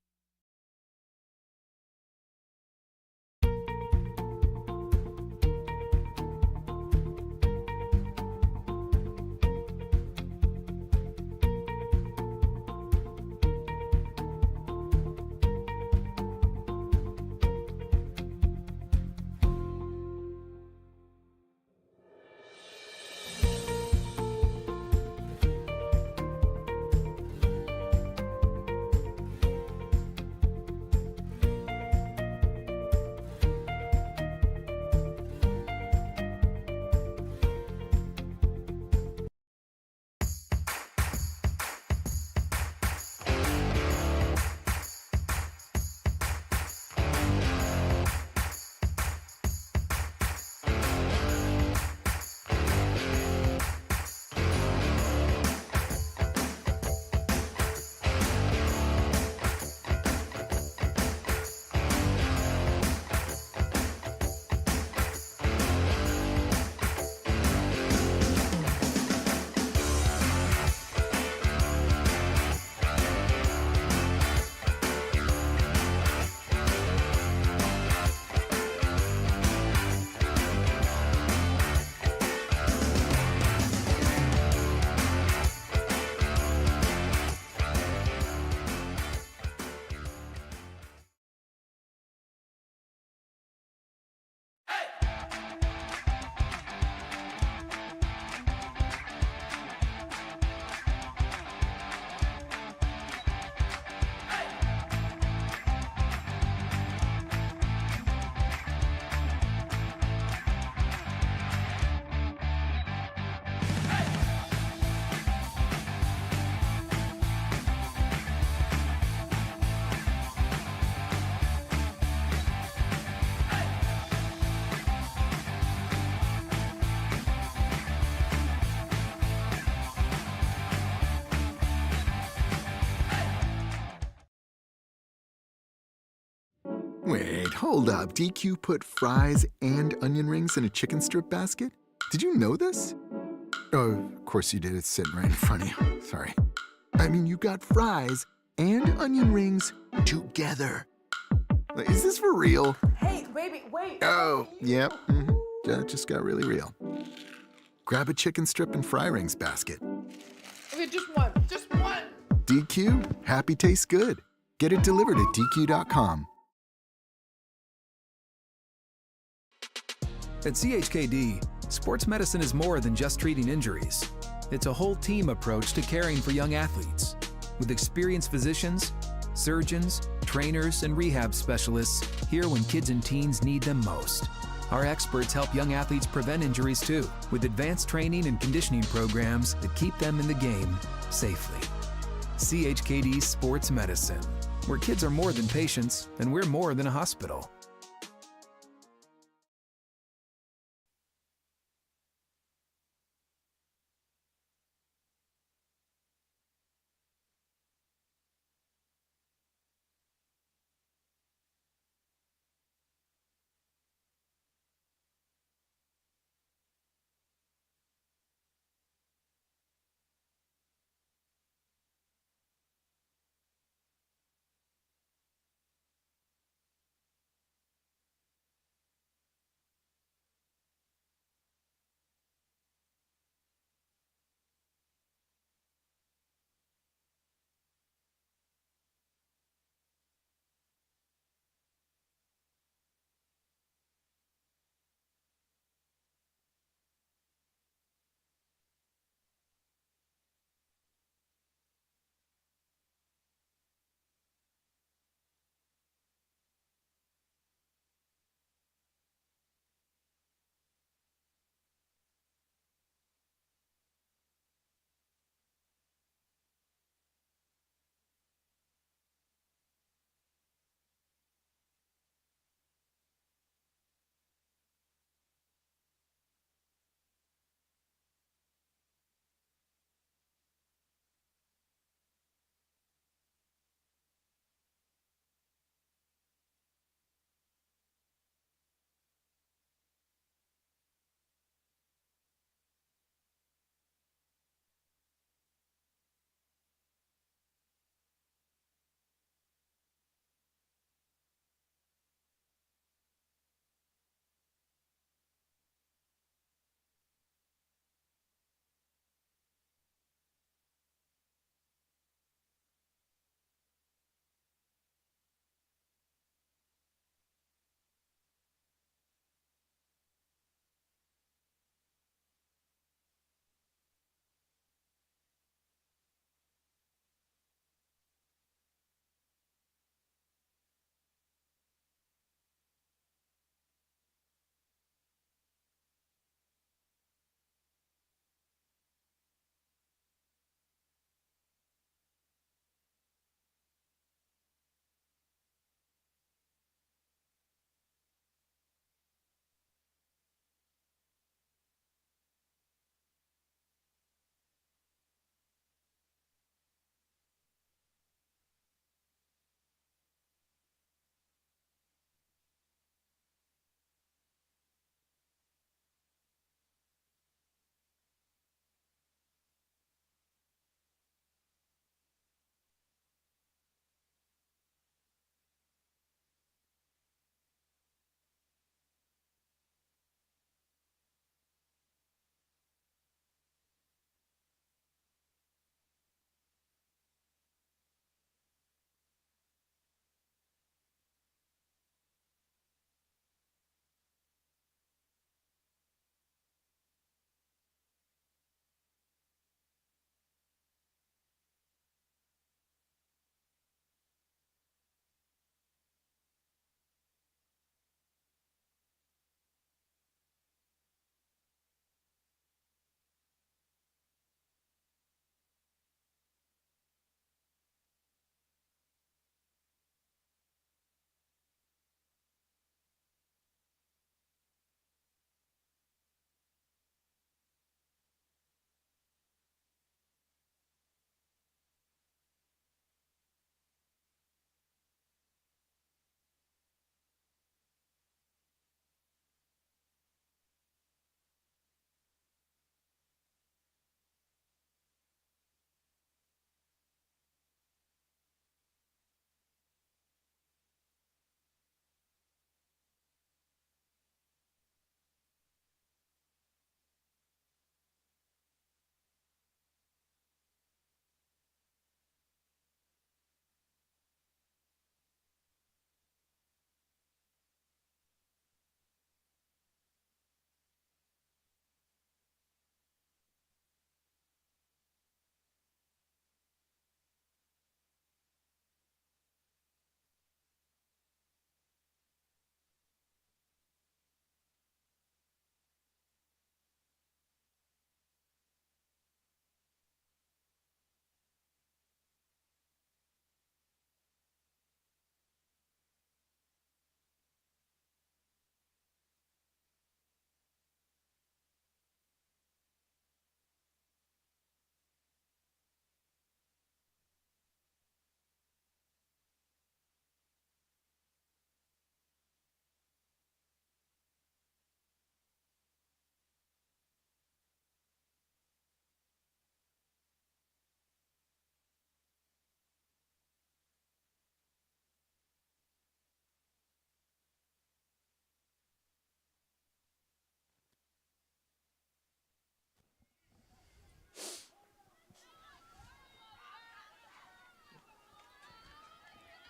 Wait, hold up. DQ put fries and onion rings in a chicken strip basket? Did you know this? Oh, of course you did. It's sitting right in front of you. Sorry. I mean, you got fries and onion rings together. Is this for real? Hey, baby, wait. Oh, yep. That just got really real. Grab a chicken strip and fry rings basket. Okay, just one. Just one. DQ, happy tastes good. Get it delivered at DQ.com. At CHKD, sports medicine is more than just treating injuries. It's a whole team approach to caring for young athletes. With experienced physicians, surgeons, trainers, and rehab specialists here when kids and teens need them most. Our experts help young athletes prevent injuries too, with advanced training and conditioning programs that keep them in the game safely. CHKD Sports Medicine, where kids are more than patients and we're more than a hospital.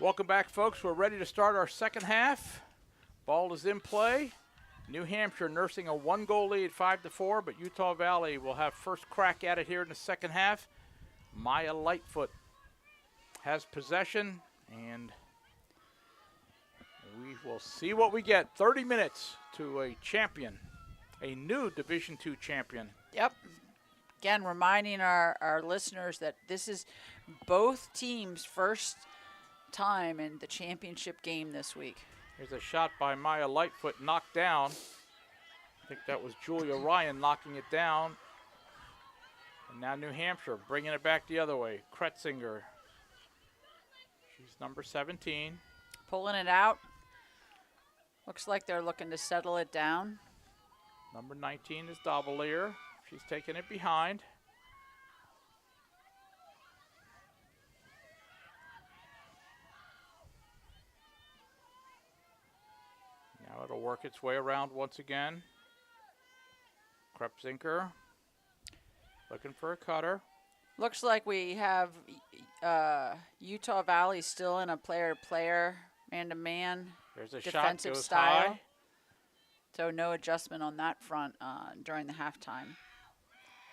Welcome back, folks. We're ready to start our second half. Ball is in play. New Hampshire nursing a 1-goal lead, 5-4, but Utah Valley will have first crack at it here in the second half. Maya Lightfoot has possession, and we will see what we get. 30 minutes to a champion, a new Division II champion. Yep. Again, reminding our listeners that this is both teams' first time in the championship game this week. Here's a shot by Maya Lightfoot, knocked down. I think that was Julia Ryan knocking it down. And now New Hampshire bringing it back the other way. Kretzinger. She's number 17. Pulling it out. Looks like they're looking to settle it down. Number 19 is Dobelier. She's taking it behind. Now it'll work its way around once again. Krepzinker looking for a cutter. Looks like we have Utah Valley still in a player-to-player, man-to-man There's a shot defensive goes style. high. So no adjustment on that front during the halftime.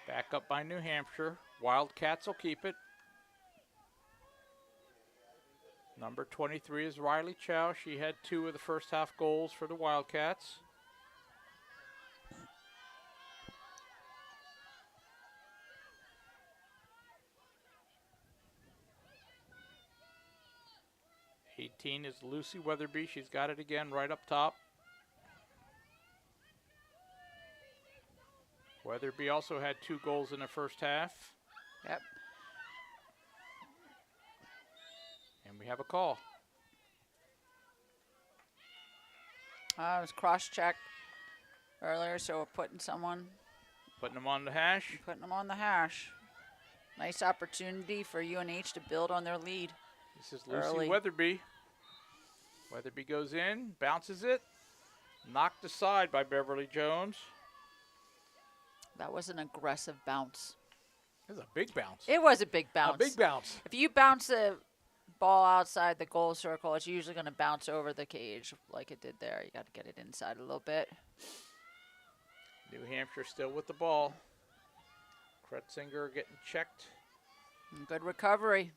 Back up by New Hampshire. Wildcats will keep it. Number 23 is Riley Chow. She had 2 of the first half goals for the Wildcats. '18 is Lucy Weatherby. She's got it again right up top. Weatherby also had 2 goals in the first half. Yep. And we have a call. It was cross-check earlier, so we're putting Putting them on the hash. them on the hash. Nice opportunity for UNH to build on their lead. This is Lucy early. Weatherby. Weatherby goes in, bounces it. Knocked aside by Beverly Jones. That was an aggressive bounce. It was a big bounce. It was a big bounce. A big bounce. If you bounce the ball outside the goal circle, it's usually going to bounce over the cage like it did there. You got to get it inside a little bit. New Hampshire still with the ball. Kretzinger getting checked. Good recovery.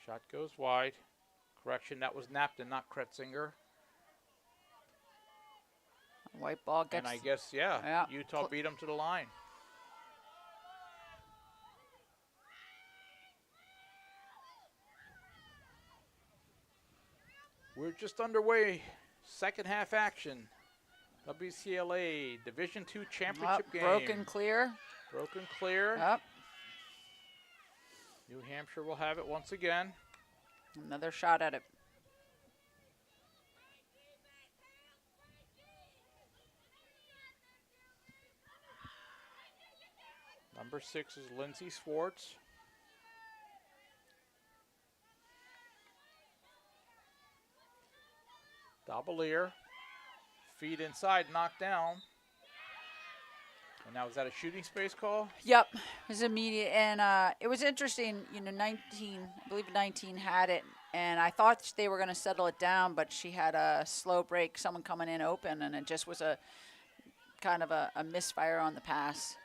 Shot goes wide. Correction, that was Napton, not Kretzinger. White ball gets. And I guess, yeah. Utah beat them to the line. We're just underway. Second half action. WCLA Division II championship game. Broken clear. Broken clear. Up. New Hampshire will have it once again. Another shot at it. Number 6 is Lindsay Swartz. Dobelier. Feed inside, knocked down. And now, is that a shooting space call? Yep, it was immediate, and it was interesting. 19, I believe 19 had it, and I thought they were going to settle it down, but she had a slow break, someone coming in open, and it just was a kind of a misfire on the pass.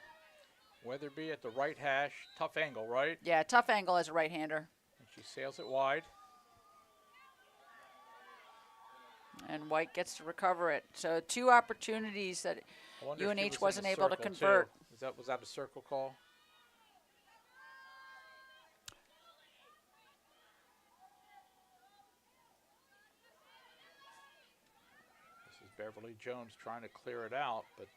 Weatherby at the right hash, tough angle, right? Yeah, tough angle as a right-hander. And she sails it wide. And White gets to recover it. So 2 opportunities that I wonder if she UNH was in wasn't the able to circle, convert. too. Was that a circle call? This is Beverly Jones trying to clear it out, but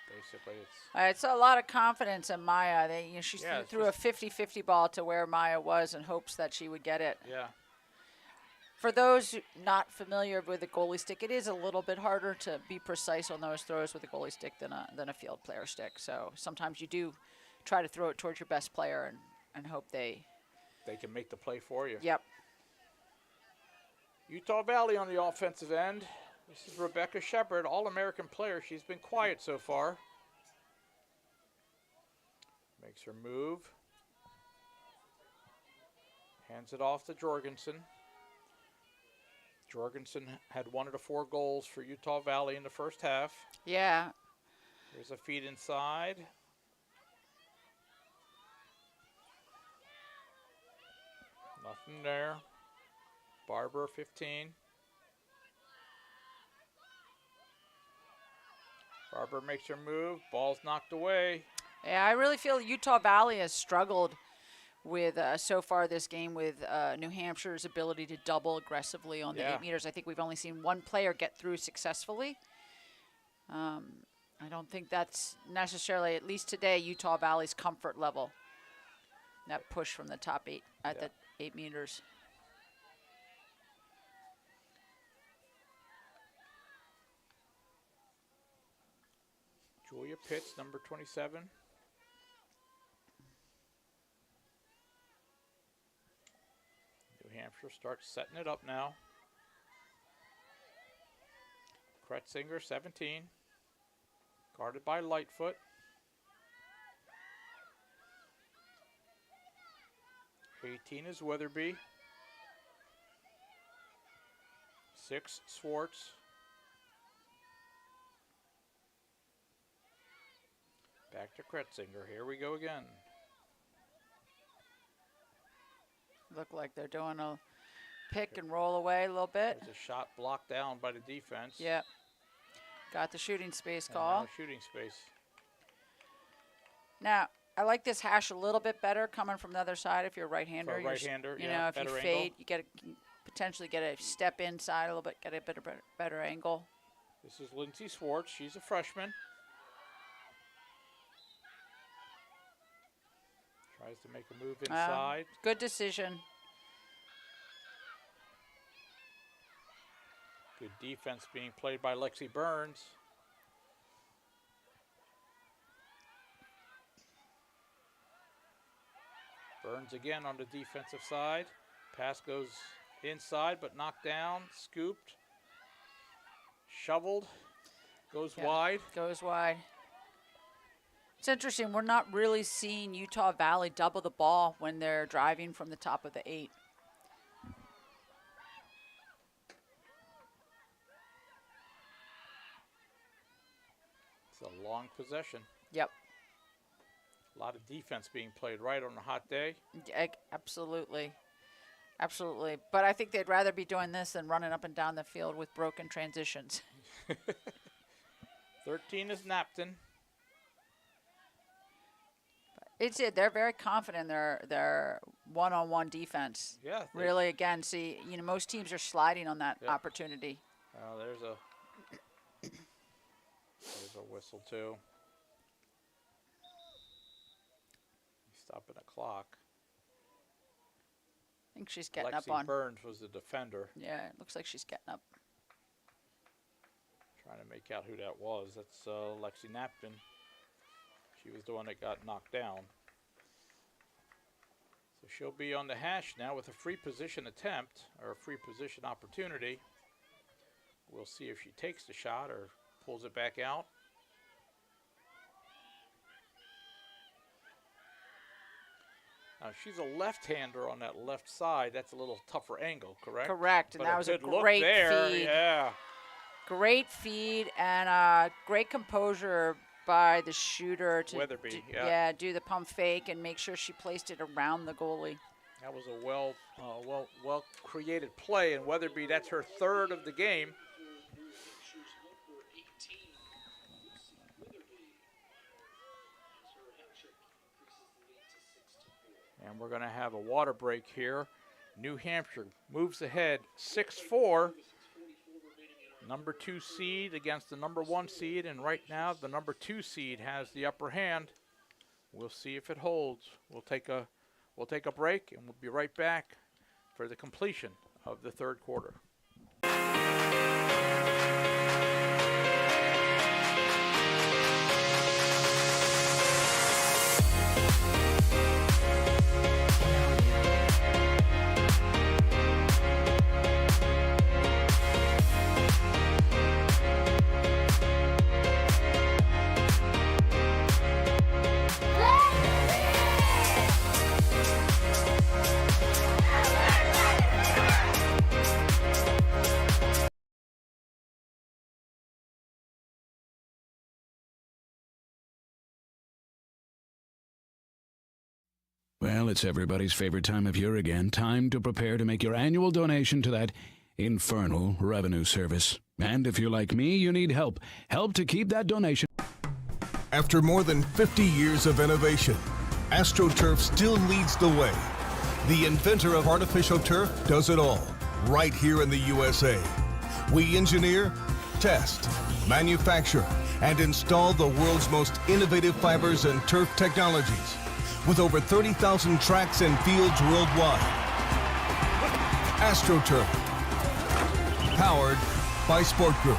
basically It's a lot of confidence in Maya. She Yeah, threw a 50-50 ball to where Maya was in hopes that she would get it. yeah. For those not familiar with the goalie stick, it is a little bit harder to be precise on those throws with a goalie stick than a field player stick. So sometimes you do try to throw it towards your best player and hope they can make the play for you. Yep. Utah Valley on the offensive end. This is Rebecca Shepard, All-American player. She's been quiet so far. Makes her move. Hands it off to Jorgensen. Jorgensen had 1 of the 4 goals for Utah Valley in the first half. Yeah. There's a feed inside. Nothing there. Barber, 15. Barber makes her move. Ball's knocked away. Yeah, I really feel Utah Valley has struggled with so far this game with New Hampshire's ability to double aggressively on the Yeah. 8 meters. I think we've only seen 1 player get through successfully. I don't think that's necessarily, at least today, Utah Valley's comfort level. That push from the top 8 at the 8 meters. Julia Pitts, number 27. New Hampshire starts setting it up now. Kretzinger, 17. Guarded by Lightfoot. '18 is Weatherby. 6, Swartz. Back to Kretzinger. Here we go again. Look like they're doing a pick and roll away a little bit. There's a shot blocked down by the defense. Yep. Got the shooting space And call. now shooting space. Now, I like this hash a little bit better coming from the other side if you're a right-hander. For a You're s- right-hander, you yeah, know, if you better fade, angle. you get potentially get a step inside a little bit, get a bit of better angle. This is Lindsay Swartz. She's a freshman. Tries to make a move inside. Good decision. Good defense being played by Lexi Burns. Burns again on the defensive side. Pass goes inside but knocked down, scooped, shoveled, goes Yeah. wide. Goes wide. It's interesting. We're not really seeing Utah Valley double the ball when they're driving from the top of the 8. It's a long possession. Yep. A lot of defense being played right on a hot day. Absolutely. Absolutely. But I think they'd rather be doing this than running up and down the field with broken transitions. 13 is Napton. It's it. They're very confident in their one-on-one defense. Yeah. they- Really, again, see, most teams are sliding on that Yep. opportunity. There's a whistle too. Stopping the clock. I think she's getting Lexi up on. Burns was the defender. Yeah, it looks like she's getting up. Trying to make out who that was. That's Lexi Napton. She was the one that got knocked down. So she'll be on the hash now with a free position attempt or a free position opportunity. We'll see if she takes the shot or pulls it back out. Now she's a left-hander on that left side. That's a little tougher angle, correct? Correct, and But that was a good look great there. feed. Yeah. Great feed and great composure by the shooter to Weatherby, yeah. do the pump fake and make sure she placed it around the goalie. That was a well created play, and Weatherby, that's her 3rd of the game. And we're going to have a water break here. New Hampshire moves ahead 6-4. Number 2 seed against the number 1 seed, and right now the number 2 seed has the upper hand. We'll see if it holds. We'll take a break, and we'll be right back for the completion of the 3rd quarter. Well, it's everybody's favorite time of year again. Time to prepare to make your annual donation to that infernal revenue service. And if you're like me, you need help. Help to keep that donation. After more than 50 years of innovation, AstroTurf still leads the way. The inventor of artificial turf does it all, right here in the USA. We engineer, test, manufacture, and install the world's most innovative fibers and turf technologies, with over 30,000 tracks and fields worldwide. AstroTurf, powered by Sport Group.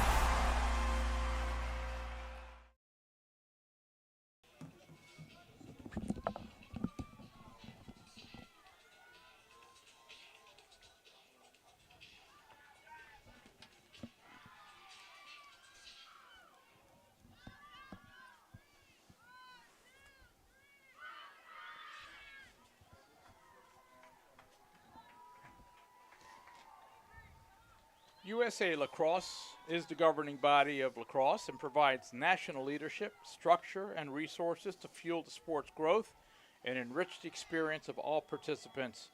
USA Lacrosse is the governing body of lacrosse and provides national leadership, structure, and resources to fuel the sport's growth and enrich the experience of all participants.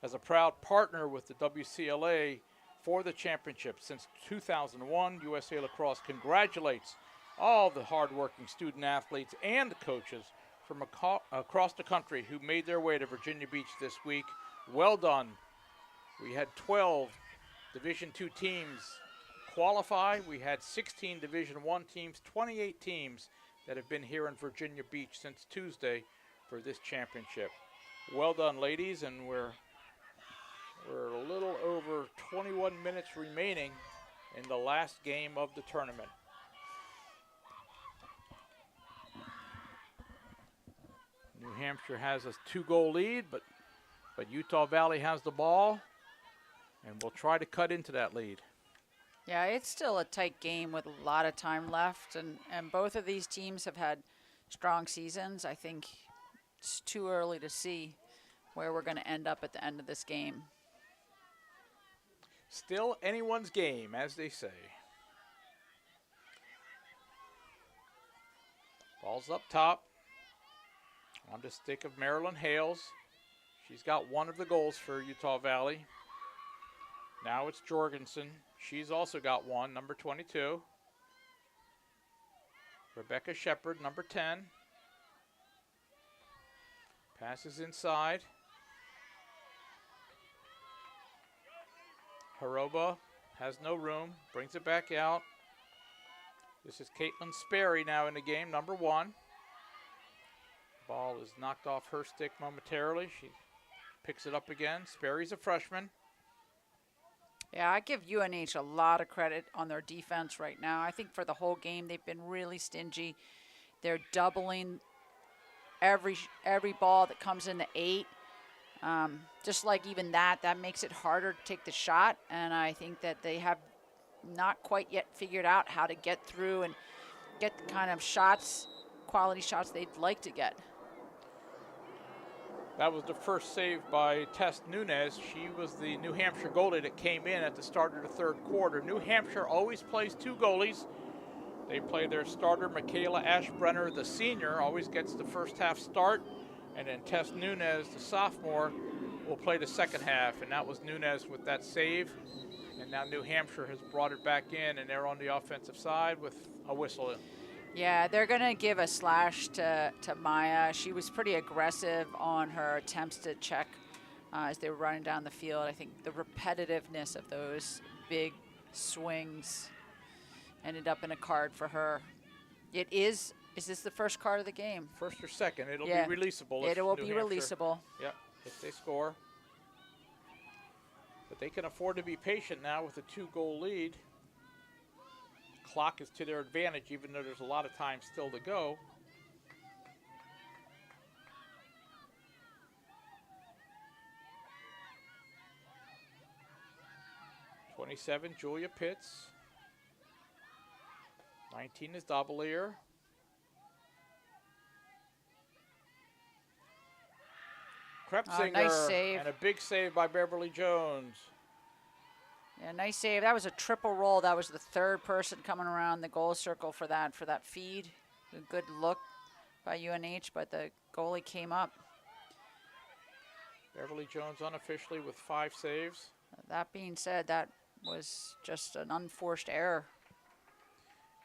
As a proud partner with the WCLA for the championship since 2001, USA Lacrosse congratulates all the hardworking student athletes and the coaches from across the country who made their way to Virginia Beach this week. Well done. We had 12 Division II teams qualify. We had 16 Division I teams, 28 teams that have been here in Virginia Beach since Tuesday for this championship. Well done, ladies, and we're a little over 21 minutes remaining in the last game of the tournament. New Hampshire has a 2-goal lead, but Utah Valley has the ball. And we'll try to cut into that lead. Yeah, it's still a tight game with a lot of time left, and both of these teams have had strong seasons. I think it's too early to see where we're going to end up at the end of this game. Still anyone's game, as they say. Ball's up top. On the stick of Marilyn Hales. She's got one of the goals for Utah Valley. Now it's Jorgensen. She's also got one, number 22. Rebecca Shepard, number 10. Passes inside. Haroba has no room, brings it back out. This is Caitlin Sperry now in the game, number 1. Ball is knocked off her stick momentarily. She picks it up again. Sperry's a freshman. Yeah, I give UNH a lot of credit on their defense right now. I think for the whole game they've been really stingy. They're doubling every ball that comes in the 8. Just like even that makes it harder to take the shot. And I think that they have not quite yet figured out how to get through and get the kind of shots, quality shots they'd like to get. That was the first save by Tess Nunez. She was the New Hampshire goalie that came in at the start of the third quarter. New Hampshire always plays 2 goalies. They play their starter, Michaela Ashbrenner, the senior, always gets the first half start. And then Tess Nunez, the sophomore, will play the second half. And that was Nunez with that save. And now New Hampshire has brought it back in, and they're on the offensive side with a whistle. Yeah, they're going to give a slash to Maya. She was pretty aggressive on her attempts to check as they were running down the field. I think the repetitiveness of those big swings ended up in a card for her. Is this the first card of the game? First or second. It'll be releasable. It will New be Hampshire, releasable. Yep, if they score. But they can afford to be patient now with a 2-goal lead. Clock is to their advantage, even though there's a lot of time still to go. '27, Julia Pitts. 19 is Davalier. Krepsinger, nice save. and a big save by Beverly Jones. Yeah, nice save. That was a triple roll. That was the third person coming around the goal circle for that feed. A good look by UNH, but the goalie came up. Beverly Jones unofficially with 5 saves. That being said, that was just an unforced error.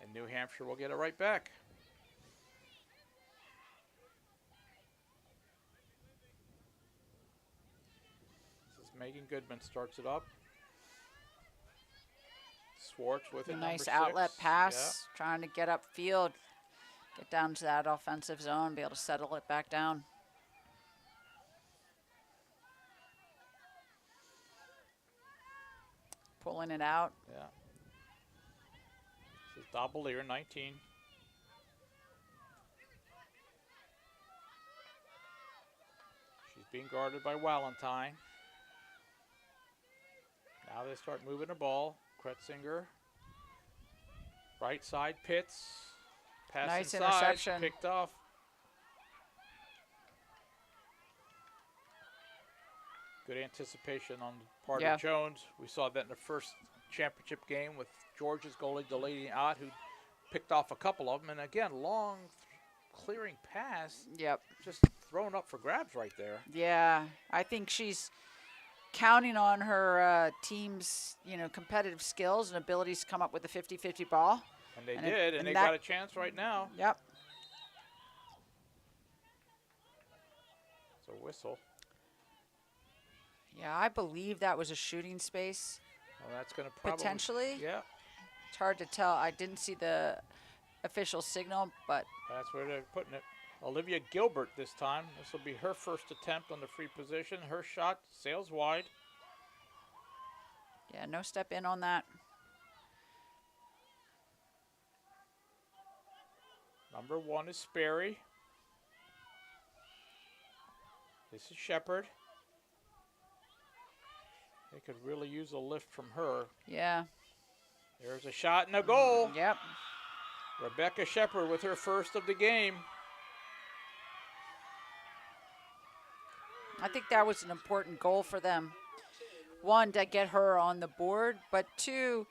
And New Hampshire will get it right back. This is Megan Goodman starts it up. Swartz with it. A nice number 6. outlet pass, trying to get upfield, get down to that offensive zone, be able to settle it back down. Pulling it out. Yeah. This is Dobelier, 19. She's being guarded by Walentine. Now they start moving the ball. Kretzinger. Right side, Pitts. Pass Nice inside, interception. picked off. Good anticipation on the part Yeah. of Jones. We saw that in the first championship game with Georgia's goalie Delaney Ott, who picked off a couple of them. And again, long clearing pass, Yep. just thrown up for grabs right there. Yeah, I think she's counting on her team's, competitive skills and abilities to come up with a 50-50 ball. And they And it- did, and and they that- got a chance right now. Yep. It's a whistle. Yeah, I believe that was a shooting space. Well, that's going to probably Potentially. Yeah, It's hard to tell. I didn't see the official signal, but that's where they're putting it. Olivia Gilbert this time. This will be her first attempt on the free position. Her shot sails wide. yeah, no step in on that. Number 1 is Sperry. This is Shepard. They could really use a lift from her. Yeah. There's a shot and a goal. Yep. Rebecca Shepard with her first of the game. I think that was an important goal for them. One, to get her on the board, but two,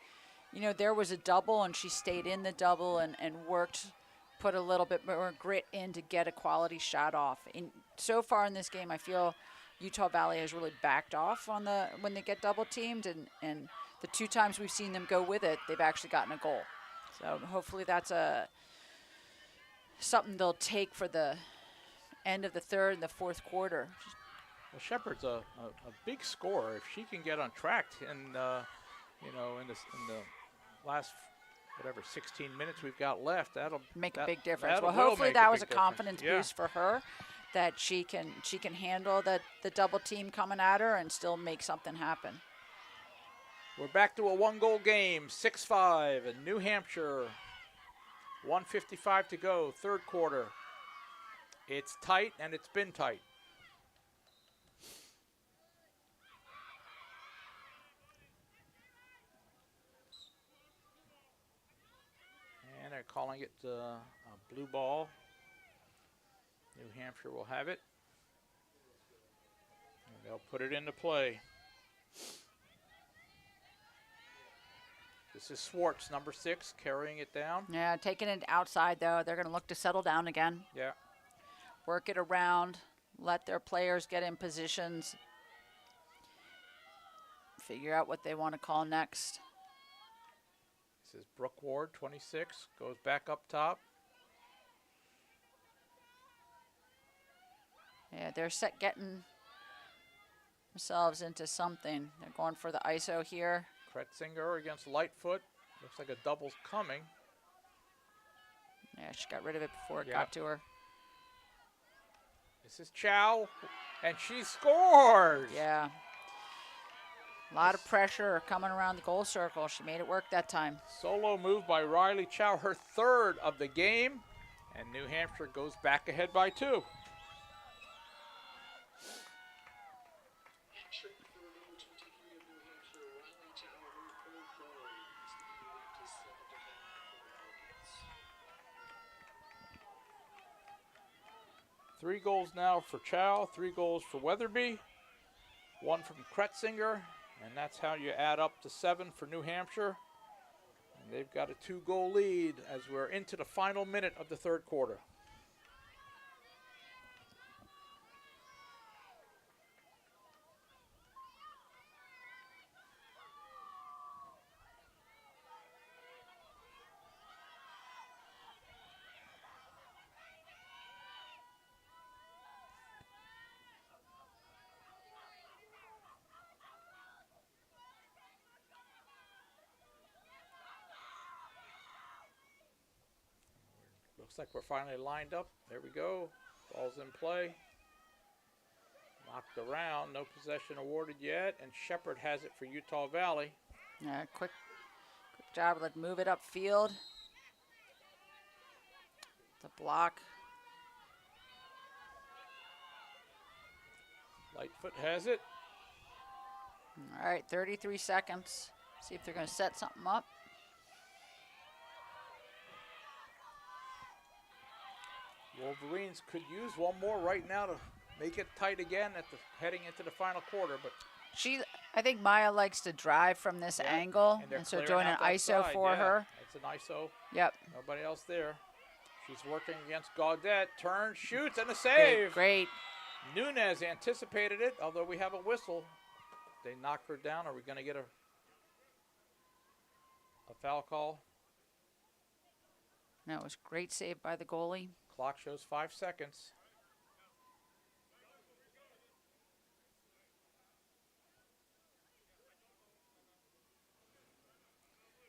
there was a double and she stayed in the double and worked, put a little bit more grit in to get a quality shot off. And so far in this game, I feel Utah Valley has really backed off on when they get double teamed, and the 2 times we've seen them go with it, they've actually gotten a goal. So hopefully that's something they'll take for the end of the third and the fourth quarter. Well, Shepard's a big scorer. If she can get on track in the last 16 minutes we've got left, that'll make a big difference. that Well, will hopefully make that a was big a difference. confidence Yeah. boost for her, that she can handle the double team coming at her and still make something happen. We're back to a 1-goal game, 6-5 in New Hampshire. 1:55 to go, third quarter. It's tight, and it's been tight. And they're calling it a blue ball. New Hampshire will have it. And they'll put it into play. This is Swartz, number 6, carrying it down. Yeah, taking it outside, though. They're going to look to settle down again, Yeah. work it around, let their players get in positions, figure out what they want to call next. This is Brooke Ward, 26, goes back up top. Yeah, they're getting themselves into something. They're going for the ISO here. Kretzinger against Lightfoot. Looks like a double's coming. Yeah, she got rid of it before it Yep. got to her. This is Chow, and she scores! Yeah. A lot of pressure coming around the goal circle. She made it work that time. Solo move by Riley Chow, her third of the game. And New Hampshire goes back ahead by 2. Hat-trick for number 23 of New Hampshire, Riley Chow, her third goal. It's to be lead to 7-5 for the Hurricanes. 3 goals now for Chow, 3 goals for Weatherby, 1 from Kretzinger, and that's how you add up to 7 for New Hampshire. And they've got a 2-goal lead as we're into the final minute of the third quarter. Looks like we're finally lined up. There we go. Ball's in play. Knocked around. No possession awarded yet. And Shepard has it for Utah Valley. Yeah, quick job. Let's move it upfield. The block. Lightfoot has it. All right, 33 seconds. See if they're going to set something up. Wolverines could use one more right now to make it tight again at the heading into the final quarter, but I think Maya likes to drive from this angle, they're and so clearing doing an out that ISO side, for yeah. her. It's an ISO. Yep. Nobody else there. She's working against Gaudette. Turns, shoots, and a save. Great. Nunez anticipated it, although we have a whistle. They knock her down. Are we going to get a foul call? No, it was great save by the goalie. Clock shows 5 seconds.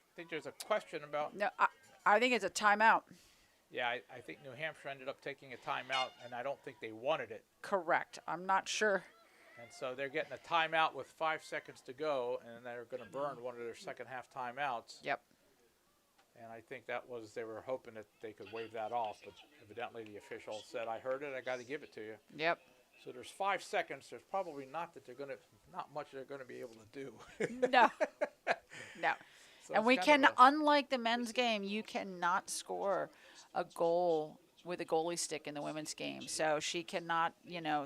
I think there's a question about. No, I think it's a timeout. Yeah, I think New Hampshire ended up taking a timeout, and I don't think they wanted it. Correct. I'm not sure. And so they're getting a timeout with 5 seconds to go, and they're going to burn one of their second half timeouts. Yep. And I think that was, they were hoping that they could waive that off, but evidently the official said, I heard it, I got to give it to you. Yep. So there's 5 seconds. There's probably not much they're going to be able to do. No. No. So And it's we kind can, of a- unlike the men's game, you cannot score a goal with a goalie stick in the women's game. So she cannot,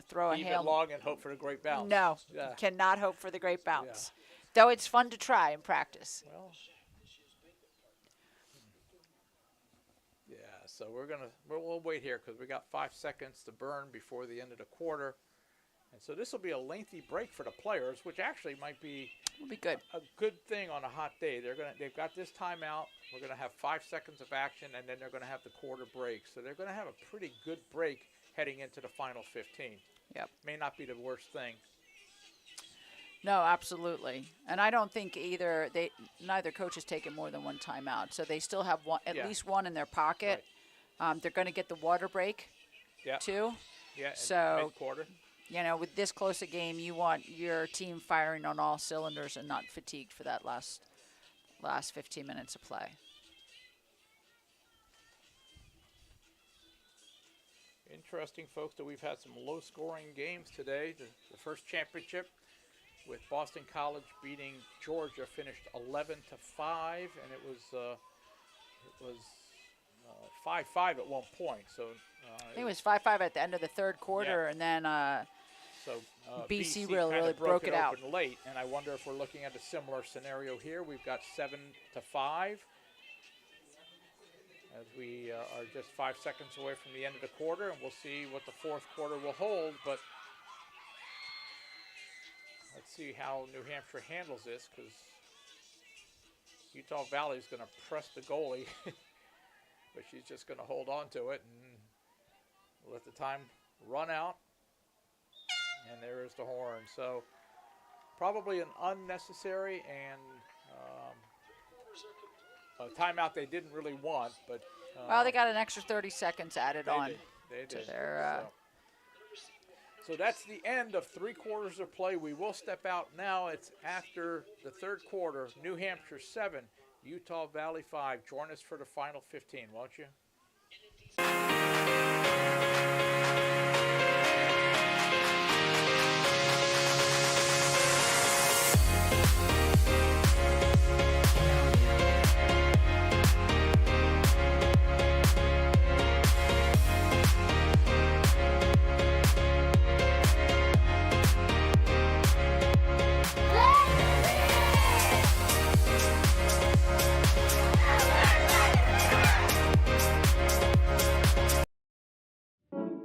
throw a Keep hail. it long and hope for the great bounce. No, Yeah. cannot hope for the great bounce. Though it's fun to try in practice. Well, yeah, so we'll wait here because we got 5 seconds to burn before the end of the quarter. And so this will be a lengthy break for the players, which actually might be It'll be good. a good thing on a hot day. They've got this timeout. We're gonna have 5 seconds of action, and then they're gonna have the quarter break. So they're gonna have a pretty good break heading into the final 15. Yep. May not be the worst thing. No, absolutely. And I don't think neither coach has taken more than one timeout. So they still have at Yeah. least one in their pocket. They're going to get the water break Yeah. too. Yeah. So- mid-quarter. With this close a game, you want your team firing on all cylinders and not fatigued for that last 15 minutes of play. Interesting, folks, that we've had some low-scoring games today. The first championship with Boston College beating Georgia finished 11-5, and it was 5-5 at one point. So I think it was 5-5 at the end of the third quarter, and then BC really kinda broke it out. open late. And I wonder if we're looking at a similar scenario here. We've got 7-5. As we are just 5 seconds away from the end of the quarter, and we'll see what the fourth quarter will hold. But let's see how New Hampshire handles this, because Utah Valley is going to press the goalie, but she's just going to hold on to it and let the time run out. And there is the horn. So probably an unnecessary and a timeout they didn't really want, but well, they got an extra 30 seconds added on They to did. their. So that's the end of 3 quarters of play. We will step out now. It's after the third quarter. New Hampshire 7, Utah Valley 5. Join us for the final 15, won't you?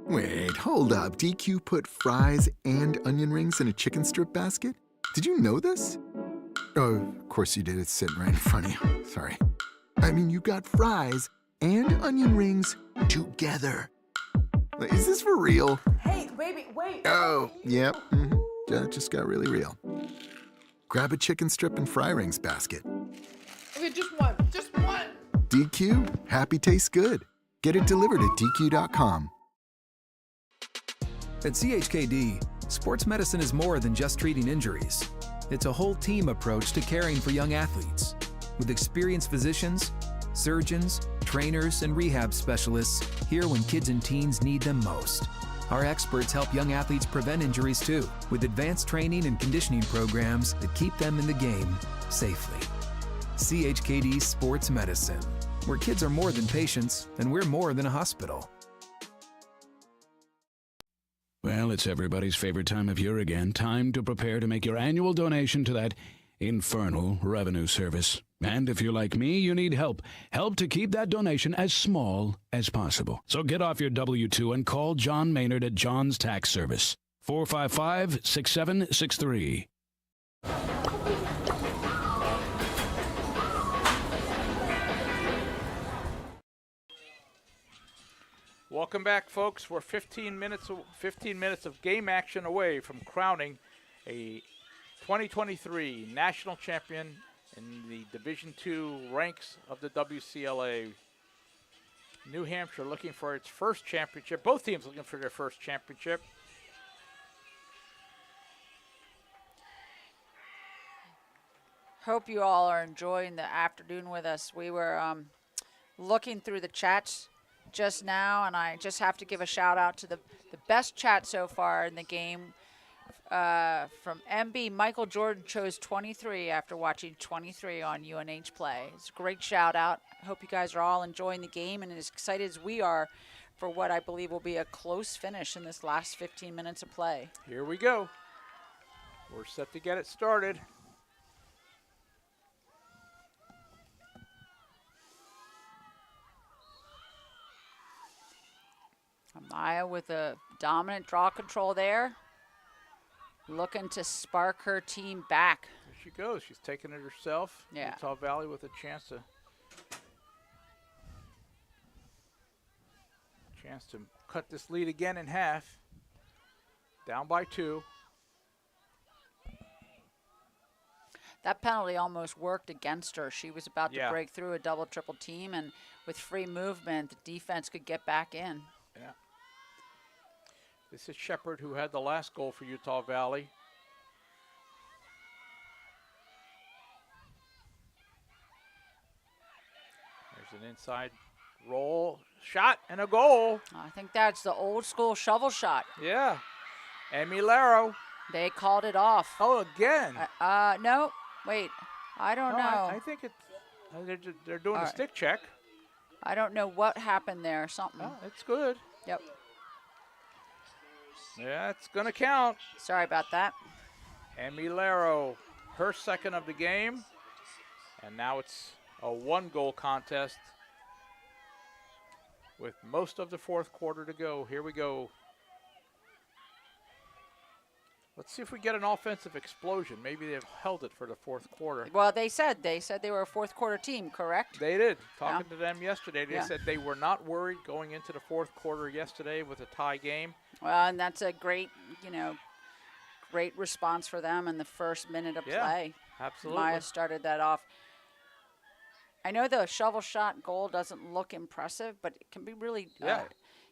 Wait, hold up. DQ put fries and onion rings in a chicken strip basket? Did you know this? Oh, of course you did. It's sitting right in front of you. Sorry. I mean, you got fries and onion rings together. Is this for real? Hey, baby, wait. Oh, yep. That just got really real. Grab a chicken strip and fry rings basket. Okay, just one. Just one. DQ, happy tastes good. Get it delivered at DQ.com. At CHKD, sports medicine is more than just treating injuries. It's a whole team approach to caring for young athletes. With experienced physicians, surgeons, trainers, and rehab specialists here when kids and teens need them most. Our experts help young athletes prevent injuries too, with advanced training and conditioning programs that keep them in the game safely. CHKD Sports Medicine, where kids are more than patients and we're more than a hospital. Well, it's everybody's favorite time of year again. Time to prepare to make your annual donation to that infernal revenue service. And if you're like me, you need help. Help to keep that donation as small as possible. So get off your W-2 and call John Maynard at John's Tax Service. 455-6763. Welcome back, folks. We're 15 minutes of game action away from crowning a 2023 national champion in the Division II ranks of the WCLA. New Hampshire looking for its first championship. Both teams looking for their first championship. Hope you all are enjoying the afternoon with us. We were looking through the chats just now, and I just have to give a shout out to the best chat so far in the game. From MB, Michael Jordan chose 23 after watching 23 on UNH play. It's a great shout out. I hope you guys are all enjoying the game and as excited as we are for what I believe will be a close finish in this last 15 minutes of play. Here we go. We're set to get it started. Amaya with a dominant draw control there. Looking to spark her team back. There she goes. She's taking it herself. Yeah. Utah Valley with a chance to cut this lead again in half. Down by 2. That penalty almost worked against her. She was about to Yeah. break through a double, triple team, and with free movement, the defense could get back in. Yeah. This is Shepard, who had the last goal for Utah Valley. There's an inside roll, shot, and a goal. I think that's the old school shovel shot. Yeah. Emilero. They called it off. Oh, again. No, wait. I don't know. I think it's they're doing All a right. stick check. I don't know what happened there. Something. Oh, it's good. Yep. Yeah, it's going to count. Sorry about that. Emilero, her second of the game. And now it's a 1-goal contest with most of the fourth quarter to go. Here we go. Let's see if we get an offensive explosion. Maybe they've held it for the fourth quarter. Well, they said they were a fourth quarter team, correct? They did. Talking to them yesterday, they Yeah. said they were not worried going into the fourth quarter yesterday with a tie game. Well, and that's a great, great response for them in the first minute of Yeah, play. absolutely. Maya started that off. I know the shovel shot goal doesn't look impressive, but it can be really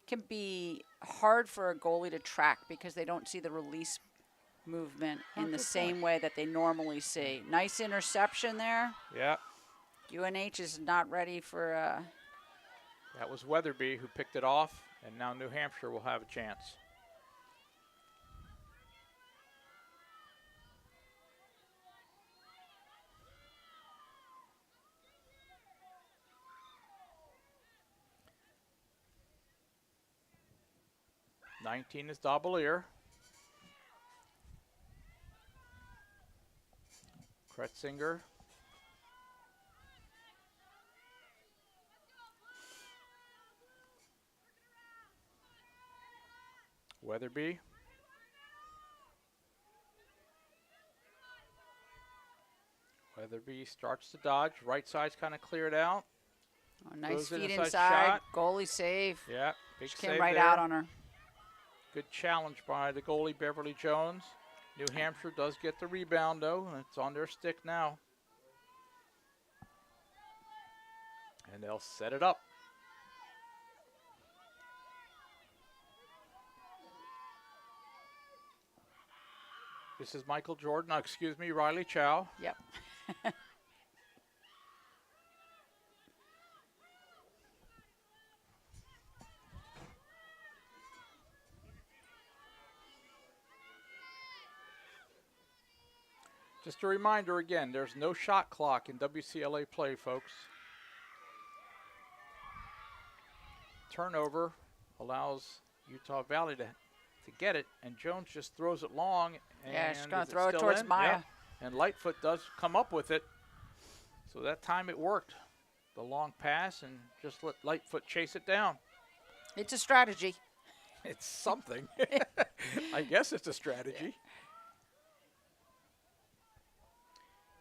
can be hard for a goalie to track because they don't see the release movement in the same way that they normally see. Nice interception there. Yeah. UNH is not ready for That was Weatherby who picked it off, and now New Hampshire will have a chance. (19) is Dobelier. Kretzinger. Weatherby. Weatherby starts to dodge. Right side's kind of cleared out. nice Goes in feet inside inside. shot. Goalie save. Yeah, big She save came right there. out on her. Good challenge by the goalie, Beverly Jones. New Hampshire does get the rebound, though, and it's on their stick now. And they'll set it up. This is Michael Jordan. Excuse me, Riley Chow. Yep. Just a reminder again, there's no shot clock in WCLA play, folks. Turnover allows Utah Valley to get it, and Jones just throws it long. And Yeah, she's going is to throw it still towards in? Maya. Yep. And Lightfoot does come up with it. So that time it worked. The long pass, and just let Lightfoot chase it down. It's a strategy. It's something. I guess it's a strategy.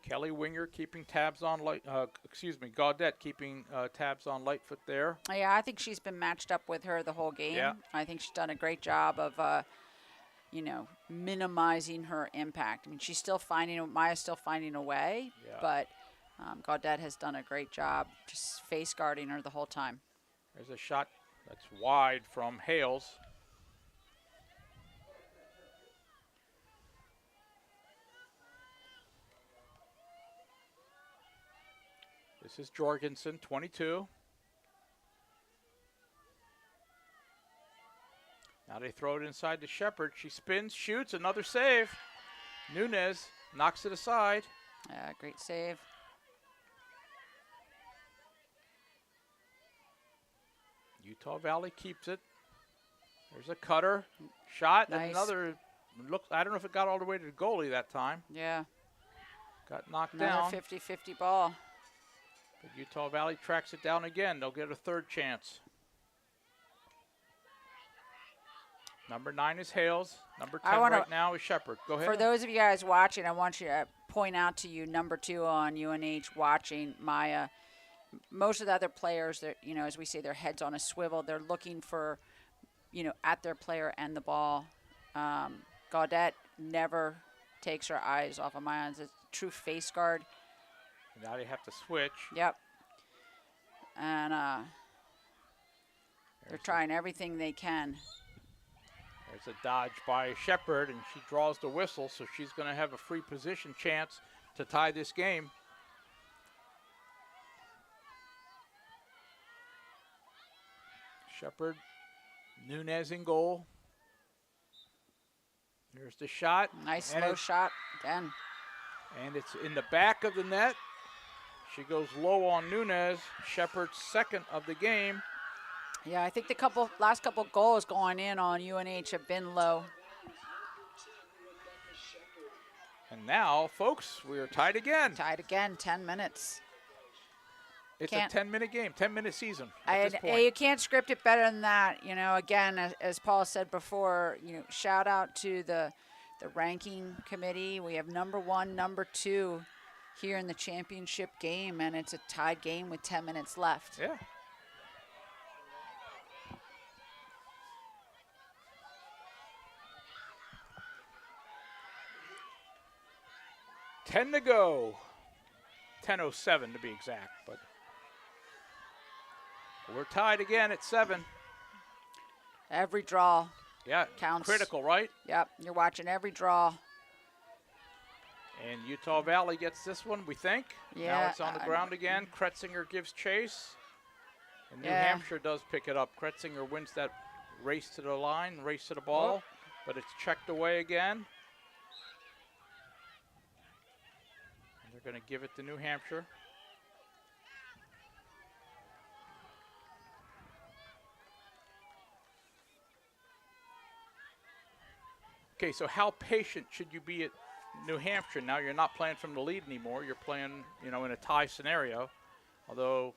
Kelly Winger keeping tabs on Gaudette keeping tabs on Lightfoot there. Yeah, I think she's been matched up with her the whole game. Yeah. I think she's done a great job of, minimizing her impact. I mean, Maya's still finding a way, Yeah. but Gaudette has done a great job just face guarding her the whole time. There's a shot that's wide from Hales. This is Jorgensen, 22. Now they throw it inside to Shepard. She spins, shoots, another save. Nunez knocks it aside. Great save. Utah Valley keeps it. There's a cutter, shot, Nice. and another. I don't know if it got all the way to the goalie that time. Yeah. Got knocked Another down. 50-50 ball. But Utah Valley tracks it down again. They'll get a third chance. Number 9 is Hales. Number 10 right now is Shepard. Go ahead. For those of you guys watching, I want you to point out to you number 2 on UNH watching Maya. Most of the other players, as we say, their heads on a swivel. They're looking for, at their player and the ball. Gaudette never takes her eyes off of Maya. It's a true face guard. Now they have to switch. Yep. And they're trying everything they can. There's a dodge by Shepard, and she draws the whistle, so she's going to have a free position chance to tie this game. Shepard, Nunez in goal. Here's the shot. Nice and slow shot again. And it's in the back of the net. She goes low on Nunez. Shepard's second of the game. Yeah, I think the last couple goals going in on UNH have been low. And now, folks, we are tied again. Tied again, 10 minutes. It's a 10-minute game, 10-minute season at this point. You can't script it better than that. Again, as Paul said before, shout out to the ranking committee. We have number 1, number 2 here in the championship game, and it's a tied game with 10 minutes left. Yeah. $10 to go. 10:07 to be exact, but we're tied again at 7. Every draw. Yeah, counts. Critical, right? Yep, you're watching every draw. And Utah Valley gets this one, we think. Yeah. Now it's on the ground again. Kretzinger gives chase. And New Hampshire does pick it up. Kretzinger wins that race to the line, race to the ball, but it's checked away again. And they're going to give it to New Hampshire. Okay, so how patient should you be at New Hampshire? Now you're not playing from the lead anymore. You're playing, in a tie scenario. Although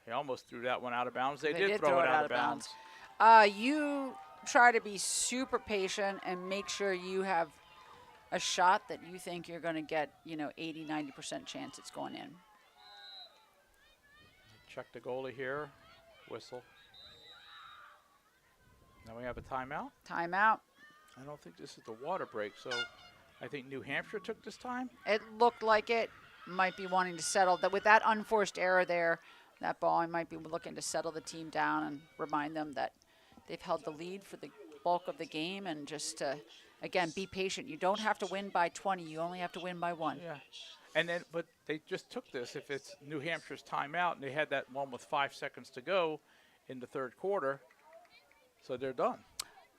they almost threw that one out of bounds. They did throw it out of bounds. You try to be super patient and make sure you have a shot that you think you're going to get, 80, 90% chance it's going in. Check the goalie here. Whistle. Now we have a timeout. Timeout. I don't think this is the water break, so I think New Hampshire took this time. It looked like it might be wanting to settle. That with that unforced error there, that ball might be looking to settle the team down and remind them that they've held the lead for the bulk of the game and just to again, be patient. You don't have to win by 20. You only have to win by 1. Yeah. And then, but they just took this. If it's New Hampshire's timeout, and they had that one with 5 seconds to go in the third quarter, so they're done.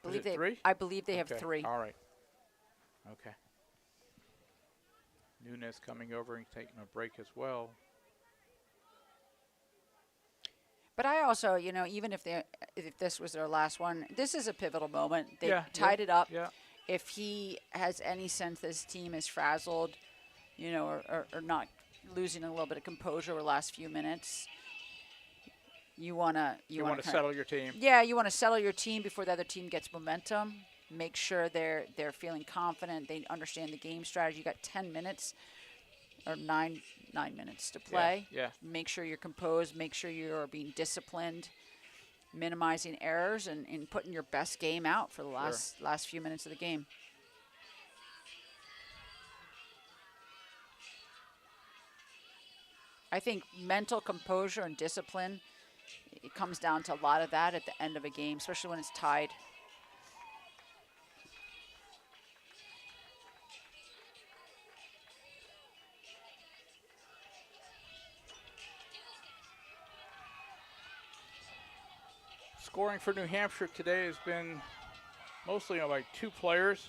Is it 3? I believe they have Okay. 3. All right. Okay. Nunez coming over and taking a break as well. But I also, even if this was their last one, this is a pivotal moment. They tied it up. Yeah. If he has any sense that his team is frazzled, or not losing a little bit of composure over the last few minutes, you want to settle your team. Yeah, you want to settle your team before the other team gets momentum. Make sure they're feeling confident. They understand the game strategy. You got 10 minutes or 9 minutes to play. Yeah. Make sure you're composed. Make sure you're being disciplined, minimizing errors, and putting your best game out for the last few minutes of the game. I think mental composure and discipline, it comes down to a lot of that at the end of a game, especially when it's tied. Scoring for New Hampshire today has been mostly by 2 players.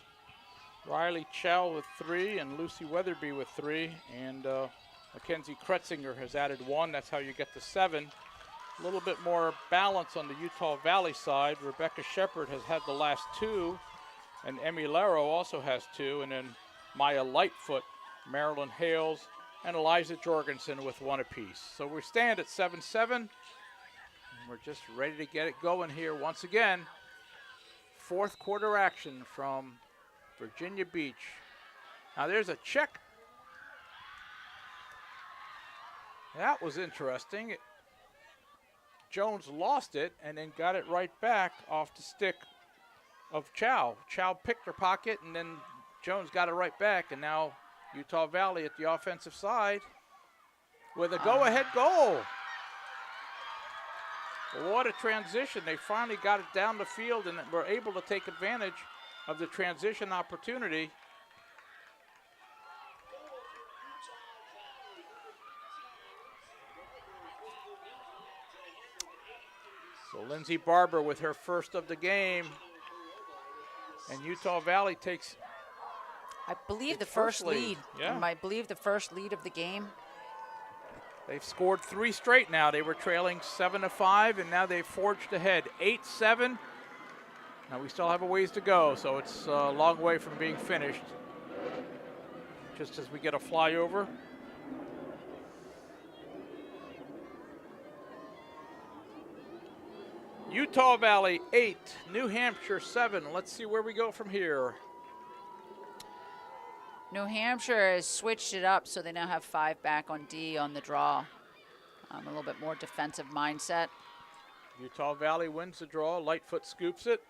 Riley Chow with 3 and Lucy Weatherby with 3. And Mackenzie Kretzinger has added 1. That's how you get to 7. A little bit more balance on the Utah Valley side. Rebecca Shepard has had the last 2. And Emmy Laro also has 2. And then Maya Lightfoot, Marilyn Hales, and Eliza Jorgensen with 1 apiece. So we stand at 7-7. We're just ready to get it going here once again. 4th quarter action from Virginia Beach. Now there's a check. That was interesting. Jones lost it and then got it right back off the stick of Chow. Chow picked her pocket and then Jones got it right back, and now Utah Valley at the offensive side with a go-ahead goal. What a transition. They finally got it down the field and were able to take advantage of the transition opportunity. So Lindsay Barber with her first of the game. And Utah Valley takes, I believe, the first first lead. Yeah. I believe the first lead of the game. they've scored 3 straight now. They were trailing 7-5, and now they've forged ahead 8-7. Now we still have a ways to go, so it's a long way from being finished. Just as we get a flyover. Utah Valley 8, New Hampshire 7. Let's see where we go from here. New Hampshire has switched it up, so they now have 5 back on D on the draw. A little bit more defensive mindset. Utah Valley wins the draw. Lightfoot scoops it.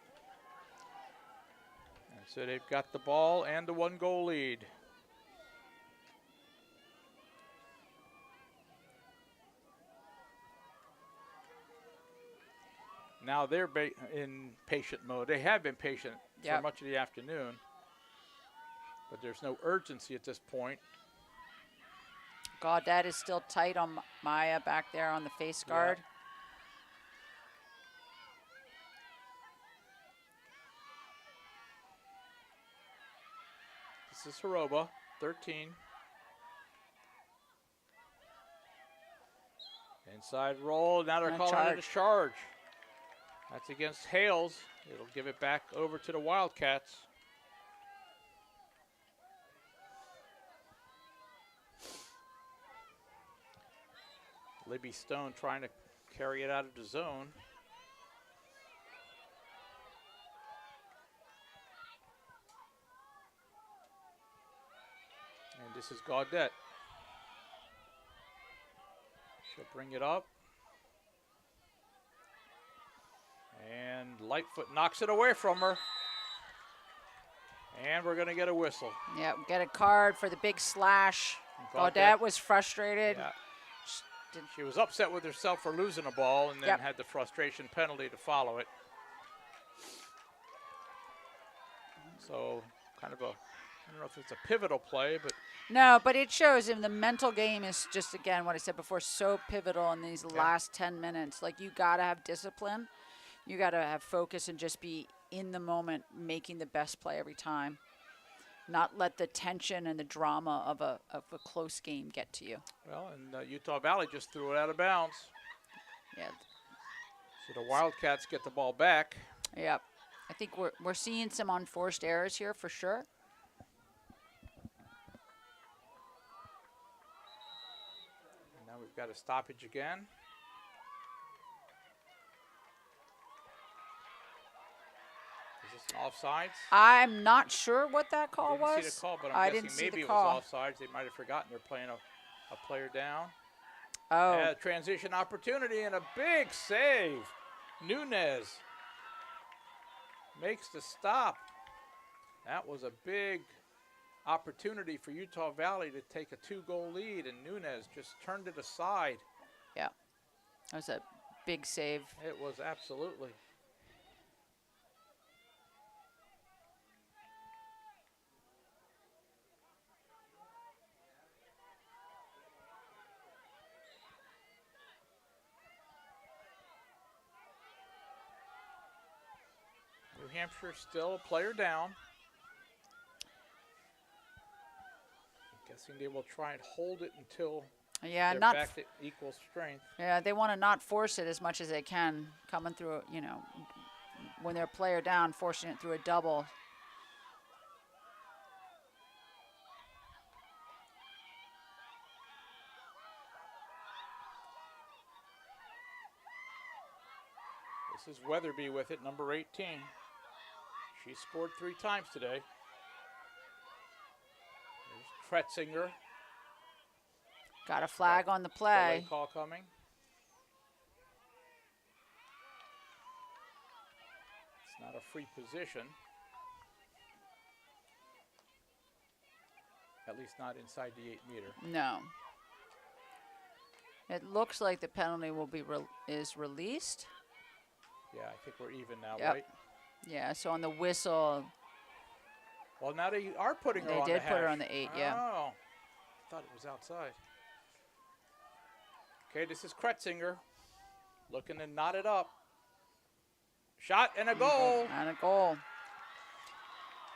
And so they've got the ball and the 1-goal lead. Now they're in patient mode. They have been patient for much of the afternoon. But there's no urgency at this point. Gaudette is still tight on Maya back there on the face guard. This is Haroba, 13. Inside roll, now they're calling it a charge. That's against Hales. It'll give it back over to the Wildcats. Libby Stone trying to carry it out of the zone. And this is Gaudette. She'll bring it up. And Lightfoot knocks it away from her. And we're going to get a whistle. Yeah, get a card for the big slash. Gaudette was frustrated. Yeah. She was upset with herself for losing a ball and then had the frustration penalty to follow it. So kind of a, I don't know if it's a pivotal play, but No, but it shows him the mental game is just, again, what I said before, so pivotal in these last 10 minutes. Like, you got to have discipline. You got to have focus and just be in the moment, making the best play every time. Not let the tension and the drama of a close game get to you. well, and Utah Valley just threw it out of bounds. Yeah. So the Wildcats get the ball back. Yep. I think we're seeing some unforced errors here for sure. And now we've got a stoppage again. Is this an offsides? I'm not sure what that call I didn't was. see the call, but I I'm didn't guessing see maybe the it call. was offsides. They might have forgotten they're playing a player down. Oh. Yeah, transition opportunity and a big save. Nunez makes the stop. That was a big opportunity for Utah Valley to take a 2-goal lead, and Nunez just turned it aside. Yeah. That was a big save. It was absolutely. New Hampshire still a player down. I'm guessing they will try and hold it until Yeah, they're not. back to equal strength. Yeah, they want to not force it as much as they can, coming through. When they're player down, forcing it through a double. This is Weatherby with it, number 18. She scored 3 times today. There's Kretzinger. Got a flag on the Delay play. call coming. It's not a free position. At least not inside the 8-meter. No. It looks like the penalty will be is released. Yeah, I think we're even now, Yep. right? Yeah, so on the whistle, Well, now they are putting her They on the did put her hash. on the 8, yeah. Oh, I thought it was outside. Okay, this is Kretzinger looking to knot it up. Shot and a goal. and a goal.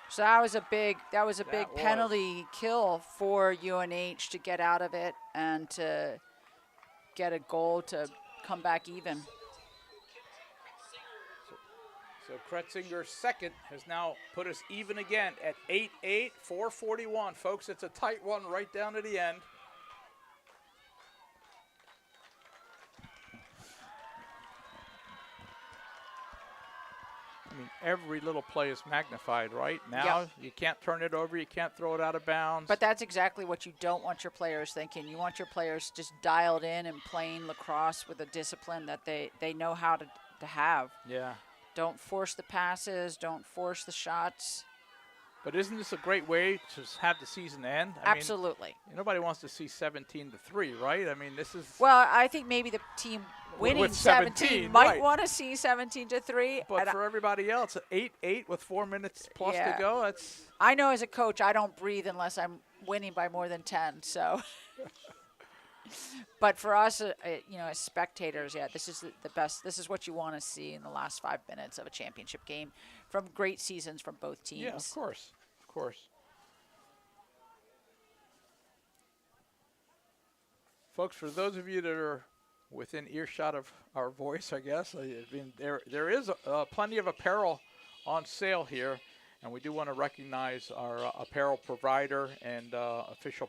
So that was a big That was. penalty kill for UNH to get out of it and to get a goal to come back even. So Kretzinger's second has now put us even again at 8-8, 4:41. Folks, it's a tight one right down to the end. I mean, every little play is magnified, right? Now Yep. you can't turn it over, you can't throw it out of bounds. But that's exactly what you don't want your players thinking. You want your players just dialed in and playing lacrosse with a discipline that they know how to have. yeah. Don't force the passes. Don't force the shots. But isn't this a great way to have the season end? Absolutely. Mean, nobody wants to see 17-3, right? I mean, this is. Well, I think maybe the team winning with 17 17, might right. want to see 17-3. But and for everybody else, 8-8 with 4 minutes plus Yeah. to go, that's. I know as a coach, I don't breathe unless I'm winning by more than 10. So, but for us, as spectators, yeah, this is the best. This is what you want to see in the last 5 minutes of a championship game from great seasons from both teams. Yeah, of course. Of course. Folks, for those of you that are within earshot of our voice, I guess, I mean, there is plenty of apparel on sale here, and we do want to recognize our apparel provider and official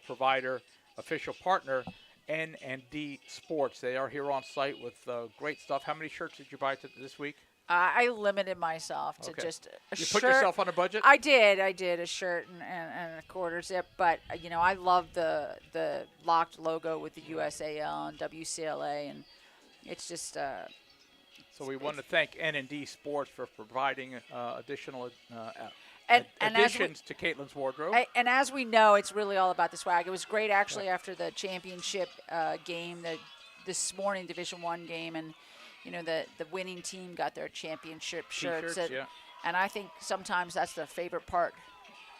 partner, N&D Sports. They are here on site with great stuff. How many shirts did you buy this week? I limited myself to Okay. just a You shirt. put yourself on a budget? I did a shirt and a quarter zip, but I love the locked logo with the USAL and WCLA, and it's just. So we want to thank N&D Sports for providing additional And as we- additions to Caitlin's wardrobe. And as we know, it's really all about the swag. It was great actually after the championship game, this morning Division I game, and the winning team got their championship shirts. T-shirts, yeah. And I think sometimes that's the favorite part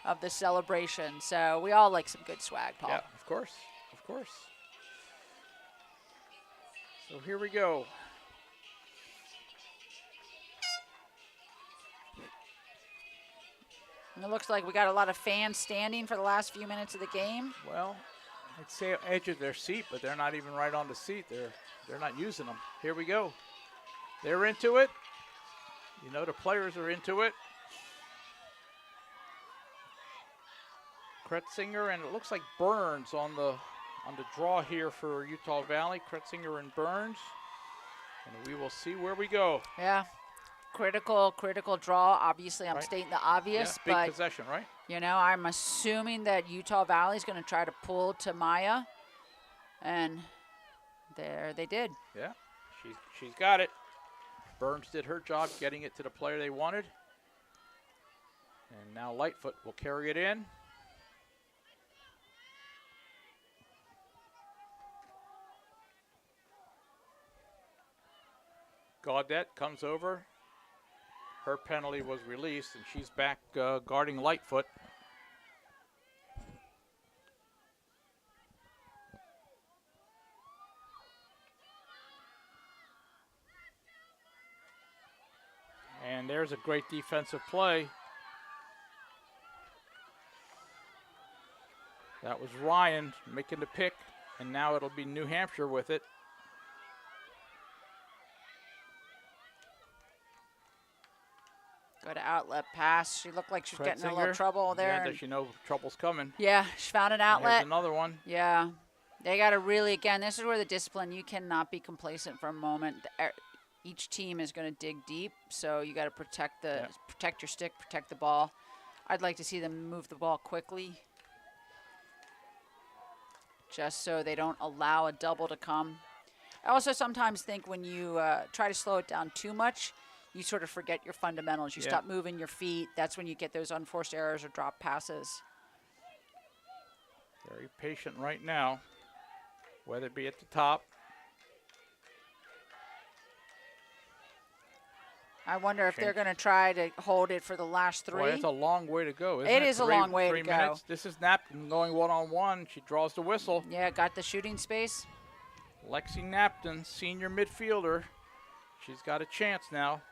of the celebration. So we all like some good swag, Paul. Yeah, of course, of course. So here we go. And it looks like we got a lot of fans standing for the last few minutes of the game. Well, I'd say edge of their seat, but they're not even right on the seat. They're not using them. Here we go. They're into it. You know, the players are into it. Kretzinger, and it looks like Burns on the draw here for Utah Valley. Kretzinger and Burns. And we will see where we go. Yeah. Critical draw. Obviously, I'm Right. stating the obvious, Big but possession, right? you know, I'm assuming that Utah Valley is going to try to pull to Maya, and there they did. Yeah, she's got it. Burns did her job getting it to the player they wanted. And now Lightfoot will carry it in. Gaudette comes over. Her penalty was released, and she's back guarding Lightfoot. And there's a great defensive play. That was Ryan making the pick, and now it'll be New Hampshire with it. Go to outlet pass. She looked like she was getting in a little Kretzinger. trouble there. Yeah, and- does she know trouble's coming? yeah, she found an Here's outlet. another one. Yeah. They got to really, again, this is where the discipline, you cannot be complacent for a moment. Each team is going to dig deep, so you got to protect protect your stick, protect the ball. I'd like to see them move the ball quickly, just so they don't allow a double to come. I also sometimes think when you try to slow it down too much, you sort of forget your fundamentals. You stop moving your feet. That's when you get those unforced errors or drop passes. Very patient right now, whether it be at the top. I wonder if they're going to try to hold it for the last three. Boy, that's a long way to go, isn't it? It is a long way to 3 go. minutes. This is Napton going one-on-one. She draws the whistle. Yeah, got the shooting space. Lexi Napton, senior midfielder. She's got a chance now.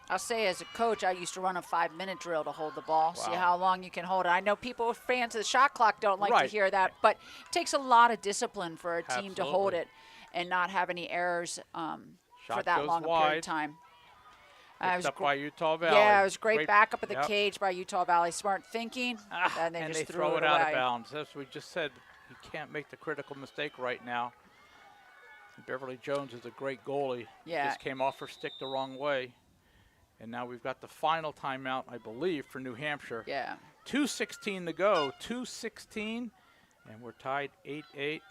I'll say as a coach, I used to run a 5-minute drill to hold the ball, see Wow. how long you can hold it. I know people, fans of the shot clock, don't like to Right. hear that, but it takes a lot of discipline for a team to hold Absolutely. it and not have any errors for Shot that goes long a period wide. of time. It Picked was up gr- by Utah Valley. Yeah, it was great backup of the Yep. cage by Utah Valley. Smart thinking, and they and just they threw throw it it out away. of bounds. As we just said, you can't make the critical mistake right now. Beverly Jones is a great goalie. Yeah. Just came off her stick the wrong way. And now we've got the final timeout, I believe, for New Hampshire. Yeah. 2:16 to go. 2:16, and we're tied 8-8.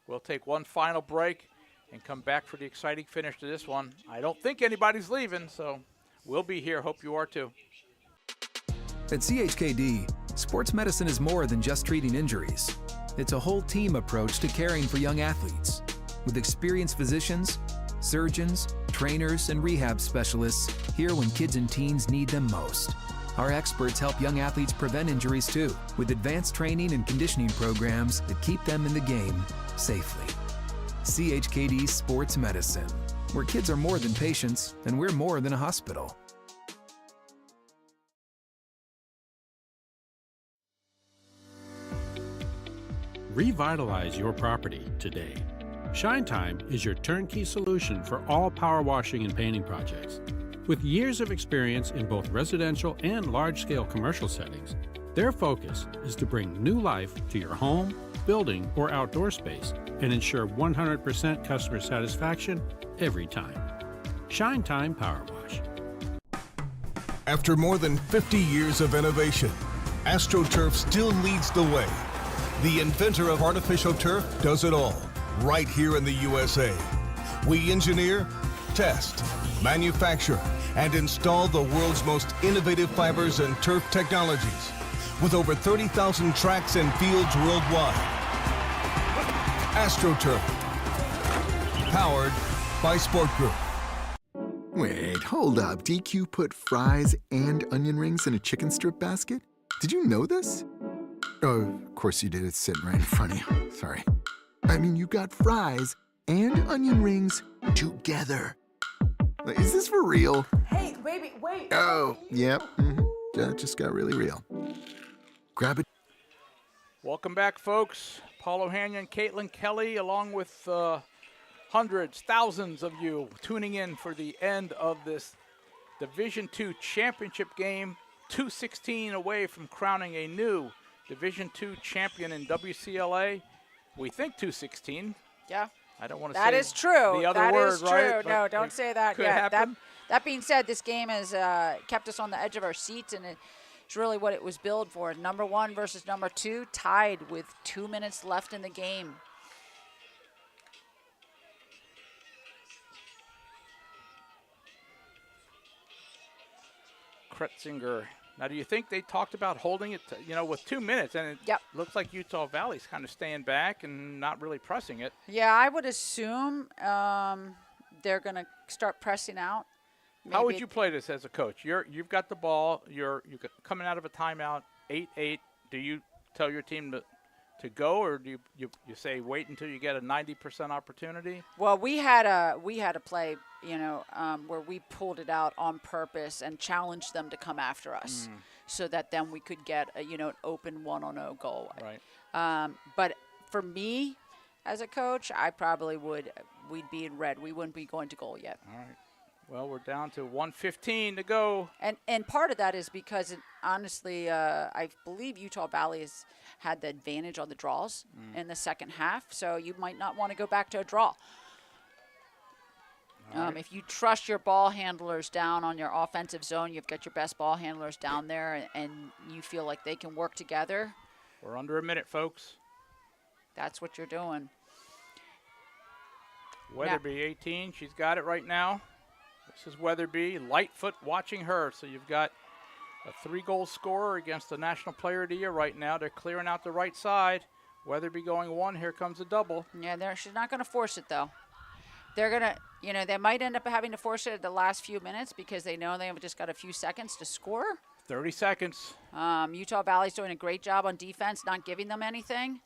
We'll take one final break and come back for the exciting finish to this one. I don't think anybody's leaving, so we'll be here. Hope you are too. At CHKD, sports medicine is more than just treating injuries. It's a whole team approach to caring for young athletes. With experienced physicians, surgeons, trainers, and rehab specialists here when kids and teens need them most. Our experts help young athletes prevent injuries too, with advanced training and conditioning programs that keep them in the game safely. CHKD Sports Medicine, where kids are more than patients and we're more than a hospital. Revitalize your property today. Shine Time is your turnkey solution for all power washing and painting projects. With years of experience in both residential and large-scale commercial settings, their focus is to bring new life to your home, building, or outdoor space and ensure 100% customer satisfaction every time. Shine Time Power Wash. After more than 50 years of innovation, AstroTurf still leads the way. The inventor of artificial turf does it all, right here in the USA. We engineer, test, manufacture, and install the world's most innovative fibers and turf technologies, with over 30,000 tracks and fields worldwide. AstroTurf, powered by Sport Group. Wait, hold up. DQ put fries and onion rings in a chicken strip basket? Did you know this? Oh, of course you did. It's sitting right in front of you. Sorry. I mean, you got fries and onion rings together. Is this for real? Hey, baby, wait. Oh, yep. That just got really real. Grab it. Welcome back, folks. Paul O'Hanian, Caitlin Kelly, along with hundreds, thousands of you tuning in for the end of this Division II championship game. 2:16 away from crowning a new Division II champion in WCLA. We think 2:16. Yeah. I don't want to say that is true. the other That word, is true. right? No, But don't it say that could yet. happen. That being said, this game has kept us on the edge of our seats, and it's really what it was billed for. Number 1 versus number 2, tied with 2 minutes left in the game. Kretzinger. Now, do you think they talked about holding it, with 2 minutes? And it Yep. looks like Utah Valley's kind of staying back and not really pressing it. Yeah, I would assume they're going to start pressing out. How would Maybe- you play this as a coach? You've got the ball. You're coming out of a timeout, 8-8. Do you tell your team to go, or do you say wait until you get a 90% opportunity? Well, we had a play, where we pulled it out on purpose and challenged them to come after us, so that then we could get an open 1-on-0 goal. Right. But for me, as a coach, I probably we'd be in red. We wouldn't be going to goal yet. All right. Well, we're down to 1:15 to go. And part of that is because, honestly, I believe Utah Valley has had the advantage on the draws in the second half, so you might not want to go back to a draw. Right. If you trust your ball handlers down on your offensive zone, you've got your best ball handlers down there, and you feel like they can work together, We're under a minute, folks. that's what you're doing. Weatherby, 18. She's got it right now. This is Weatherby. Lightfoot watching her. So you've got a 3-goal scorer against the National Player of the Year right now. They're clearing out the right side. Weatherby going 1. Here comes a double. Yeah, she's not going to force it, though. They're going to, they might end up having to force it at the last few minutes because they know they have just got a few seconds to score. 30 seconds. Utah Valley's doing a great job on defense, not giving them anything.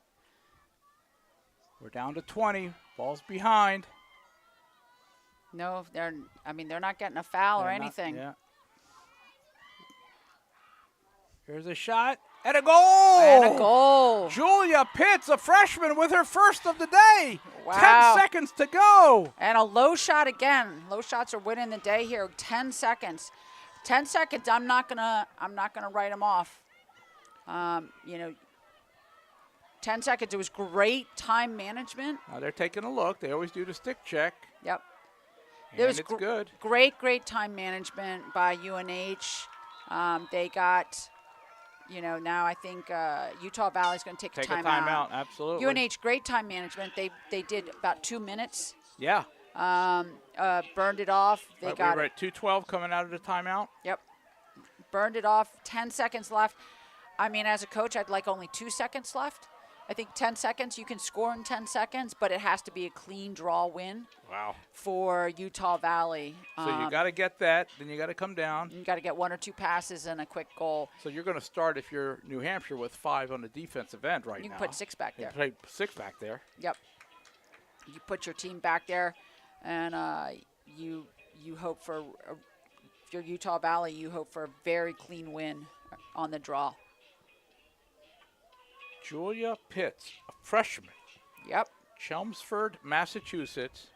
We're down to 20. Ball's behind. No, they're not getting a foul or They're not- anything. yeah. Here's a shot. And a goal! And a goal. Julia Pitts, a freshman, with her first of the day. Wow. 10 seconds to go. And a low shot again. Low shots are winning the day here. 10 seconds. 10 seconds. I'm not gonna write them off. 10 seconds. It was great time management. Now they're taking a look. They always do the stick check. Yep. And it's good. Great time management by UNH. They got, now I think Utah Valley's going to take Take a a timeout, absolutely. UNH, great time management. They did about 2 minutes. Yeah. Burned it off. They Right, got we were at 2:12 coming out of the timeout. Yep. Burned it off. 10 seconds left. I mean, as a coach, I'd like only 2 seconds left. I think 10 seconds, you can score in 10 seconds, but it has to be a clean draw win Wow. for Utah Valley. So you got to get that. Then you got to come down. You got to get 1 or 2 passes and a quick goal. So you're going to start, if you're New Hampshire, with 5 on the defensive end right You now. can put 6 back You there. play 6 back there. Yep. You put your team back there, and you hope for, if you're Utah Valley, you hope for a very clean win on the draw. Julia Pitts, a freshman. Yep. Chelmsford, Massachusetts.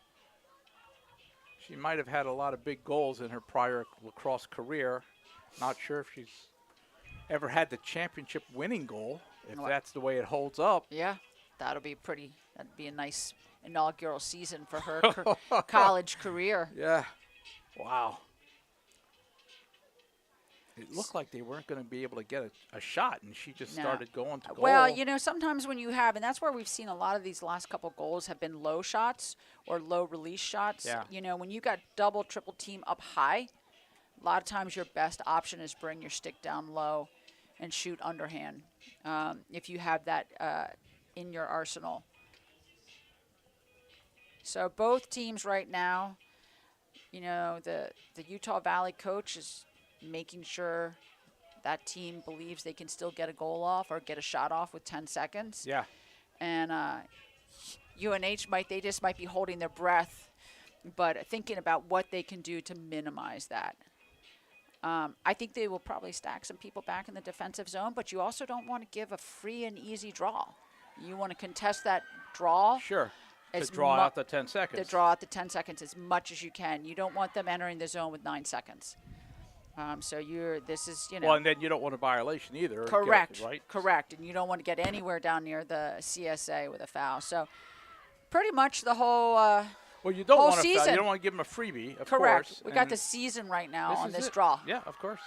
She might have had a lot of big goals in her prior lacrosse career. Not sure if she's ever had the championship winning goal, if What? that's the way it holds up. Yeah, that'd be a nice inaugural season for her college career. Yeah. Wow. It looked like they weren't going to be able to get a shot, and she just No. started going to goal. Well, sometimes when you have, and that's where we've seen a lot of these last couple goals have been low shots or low release shots. Yeah. When you got double, triple team up high, a lot of times your best option is bring your stick down low and shoot underhand if you have that in your arsenal. So both teams right now, the Utah Valley coach is making sure that team believes they can still get a goal off or get a shot off with 10 seconds. Yeah. And UNH they just might be holding their breath, but thinking about what they can do to minimize that. I think they will probably stack some people back in the defensive zone, but you also don't want to give a free and easy draw. You want to contest that draw. Sure. To as draw mu- out the 10 seconds. To draw out the 10 seconds as much as you can. You don't want them entering the zone with 9 seconds. So this is. Well, and then you don't want a violation either. Correct. Right. Correct. And you don't want to get anywhere down near the CSA with a foul. So pretty much the whole. Well, you don't whole want to foul. season. You don't want to give them a freebie, of Correct. course. We got the season right now on is this it. draw. Yeah, of course.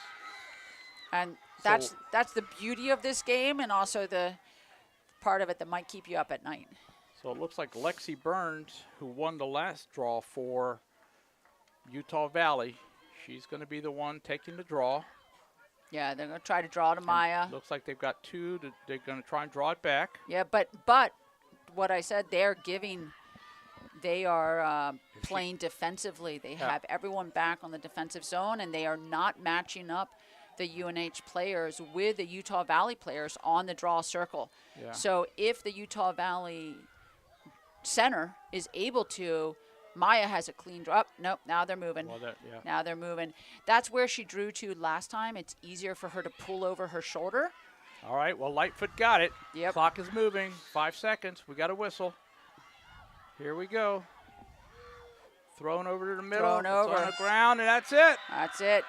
And that's the beauty of this game, and also the part of it that might keep you up at night. So it looks like Lexi Burns, who won the last draw for Utah Valley, she's going to be the one taking the draw. Yeah, they're going to try to draw to Maya. Looks like they've got two. They're going to try and draw it back. Yeah, but what I said, they are playing defensively. They have everyone back on the defensive zone, and they are not matching up the UNH players with the Utah Valley players on the draw circle. Yeah. So if the Utah Valley center is able to, Maya has a clean drop. Nope, now they're moving. Well, Now they're moving. That's where she drew to last time. It's easier for her to pull over her shoulder. All right, well, Lightfoot got it. Yep. Clock is moving. 5 seconds. We got a whistle. Here we go. Thrown over to the middle. Thrown over. It's on the ground, and that's it. That's it.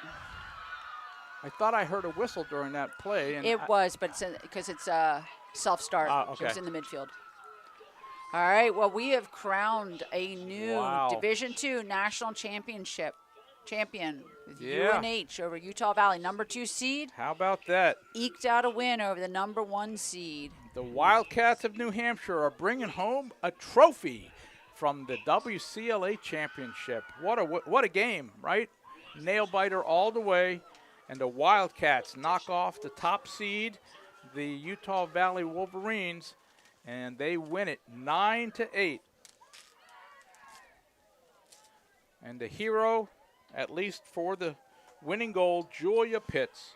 I thought I heard a whistle during that play. And It was, but because it's a self-start. Okay. It was in the midfield. All right, well, we have crowned a new Division II national championship champion with UNH over Utah Valley, number 2 seed. How about that? Eked out a win over the number 1 seed. The Wildcats of New Hampshire are bringing home a trophy from the WCLA championship. What a game, right? Nail biter all the way. And the Wildcats knock off the top seed, the Utah Valley Wolverines, and they win it 9-8. And the hero, at least for the winning goal, Julia Pitts.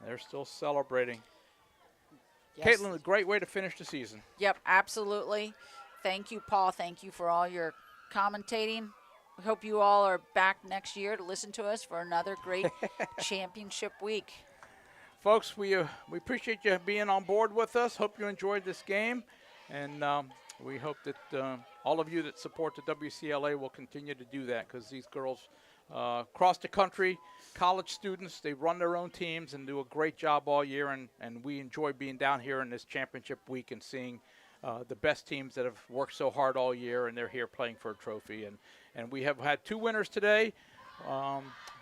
They're still celebrating. Yes. Caitlin, a great way to finish the season. Yep, absolutely. Thank you, Paul. Thank you for all your commentating. We hope you all are back next year to listen to us for another great championship week. Folks, we appreciate you being on board with us. Hope you enjoyed this game. And we hope that all of you that support the WCLA will continue to do that, because these girls across the country, college students, they run their own teams and do a great job all year. And we enjoy being down here in this championship week and seeing the best teams that have worked so hard all year, and they're here playing for a trophy. And we have had 2 winners today.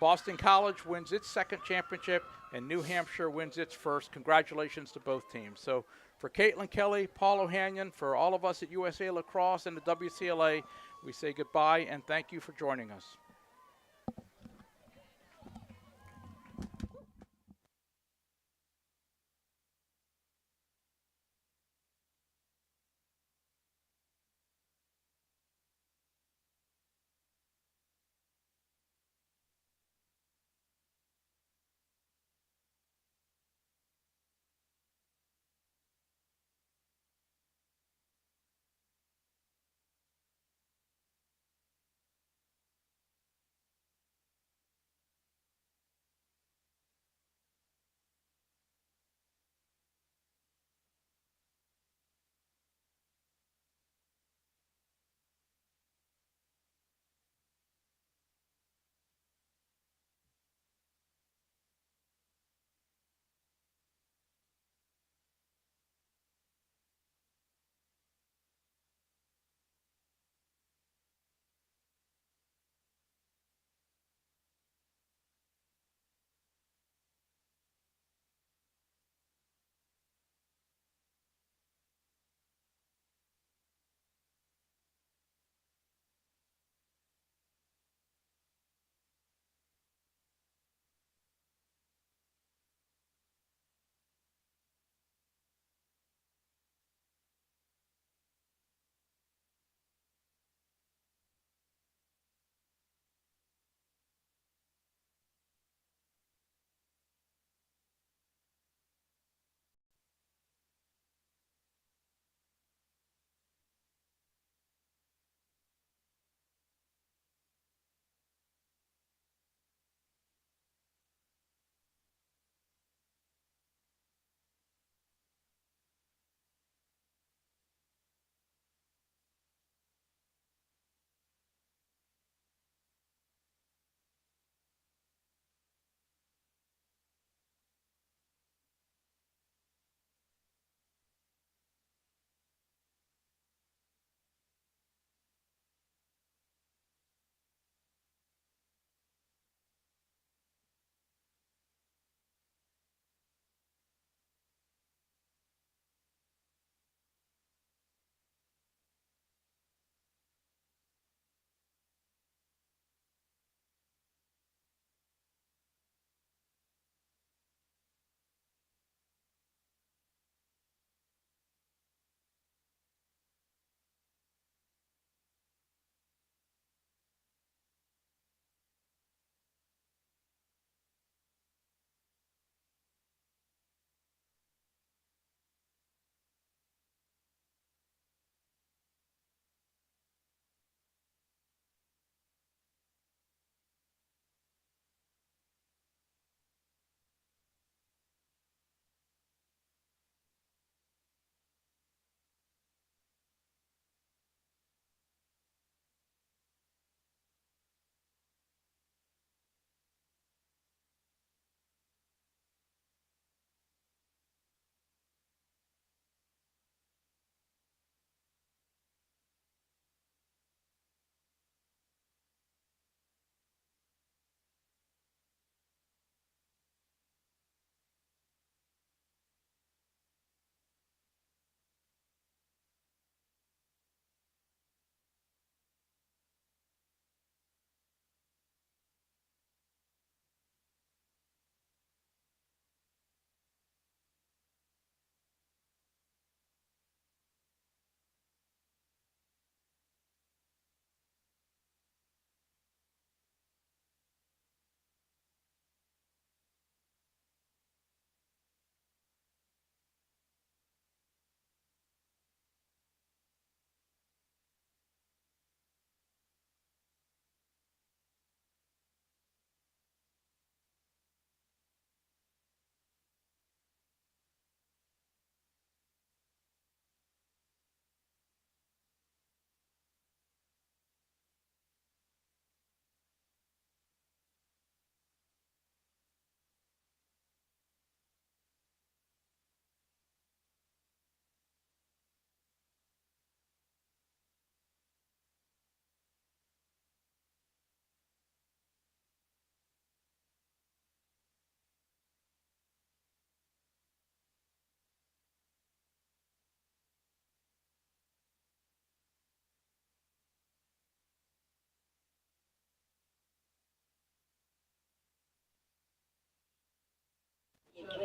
Boston College wins its 2nd championship, and New Hampshire wins its 1st. Congratulations to both teams. So for Caitlin Kelly, Paul O'Hanion, for all of us at USA Lacrosse and the WCLA, we say goodbye and thank you for joining us.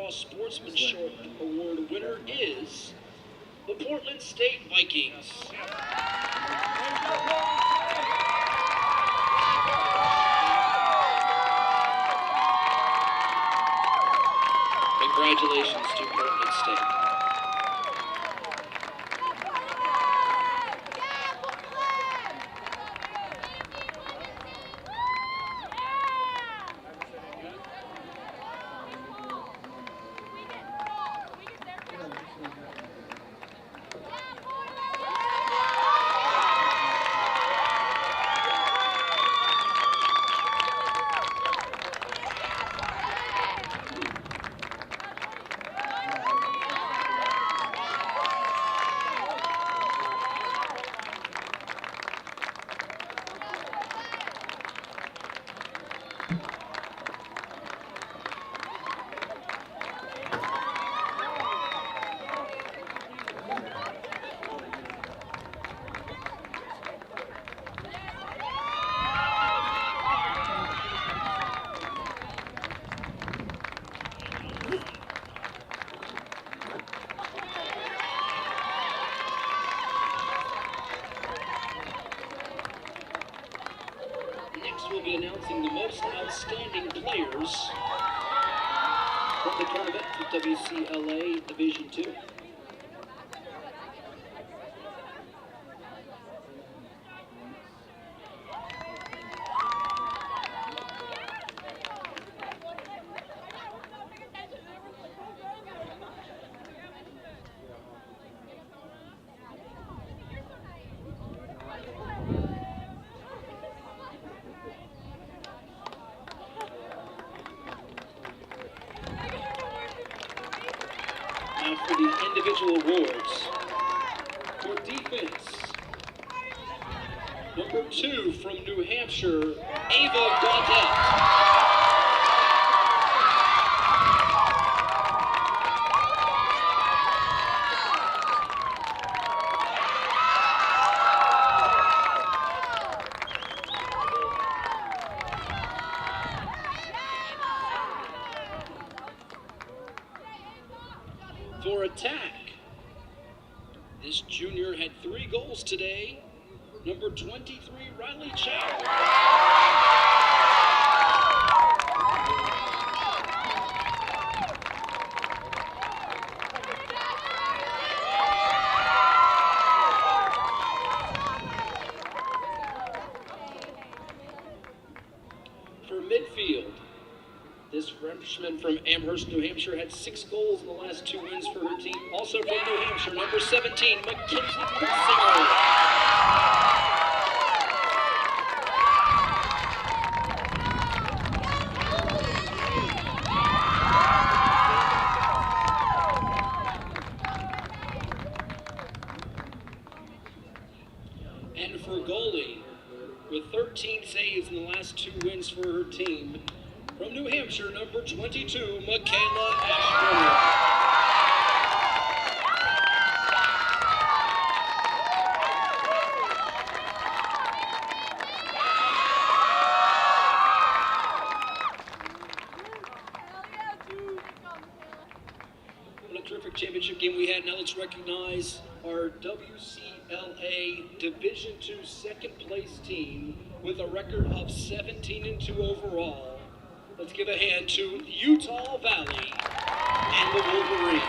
Lacrosse Sportsmanship Award winner is the Portland State Vikings. Congratulations to Portland State. We'll be announcing the most outstanding players from the tournament for WCLA Division II. Now for the individual awards. For defense, number 2 from New Hampshire, Ava Gaudette. For attack, this junior had 3 goals today. Number 23, Riley Chow. For midfield, this freshman from Amherst, New Hampshire, had 6 goals in the last 2 wins for her team. Also from New Hampshire, number 17, Mackenzie Singer. And for goalie, with 13 saves in the last 2 wins for her team, from New Hampshire, number 22, Michaela Ashburn. What a terrific championship game we had. Now let's recognize our WCLA Division II second place team with a record of 17-2 overall. Let's give a hand to Utah Valley and the Wolverines.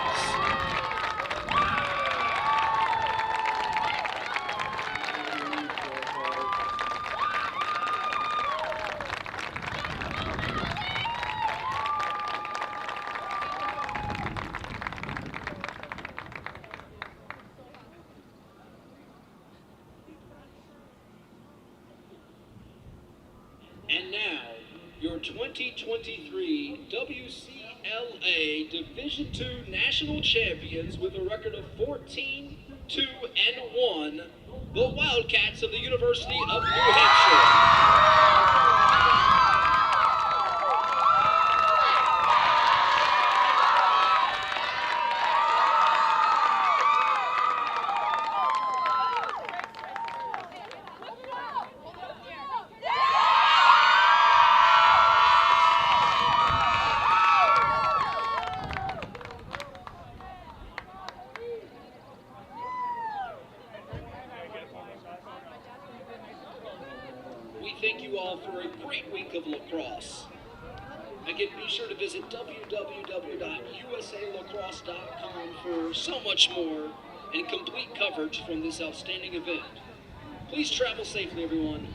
And now, your 2023 WCLA Division II National Champions with a record of 14-2-1, the Wildcats of the University of New Hampshire. week of lacrosse. Again, be sure to visit www.usalacrosse.com for so much more and complete coverage from this outstanding event. Please travel safely, everyone.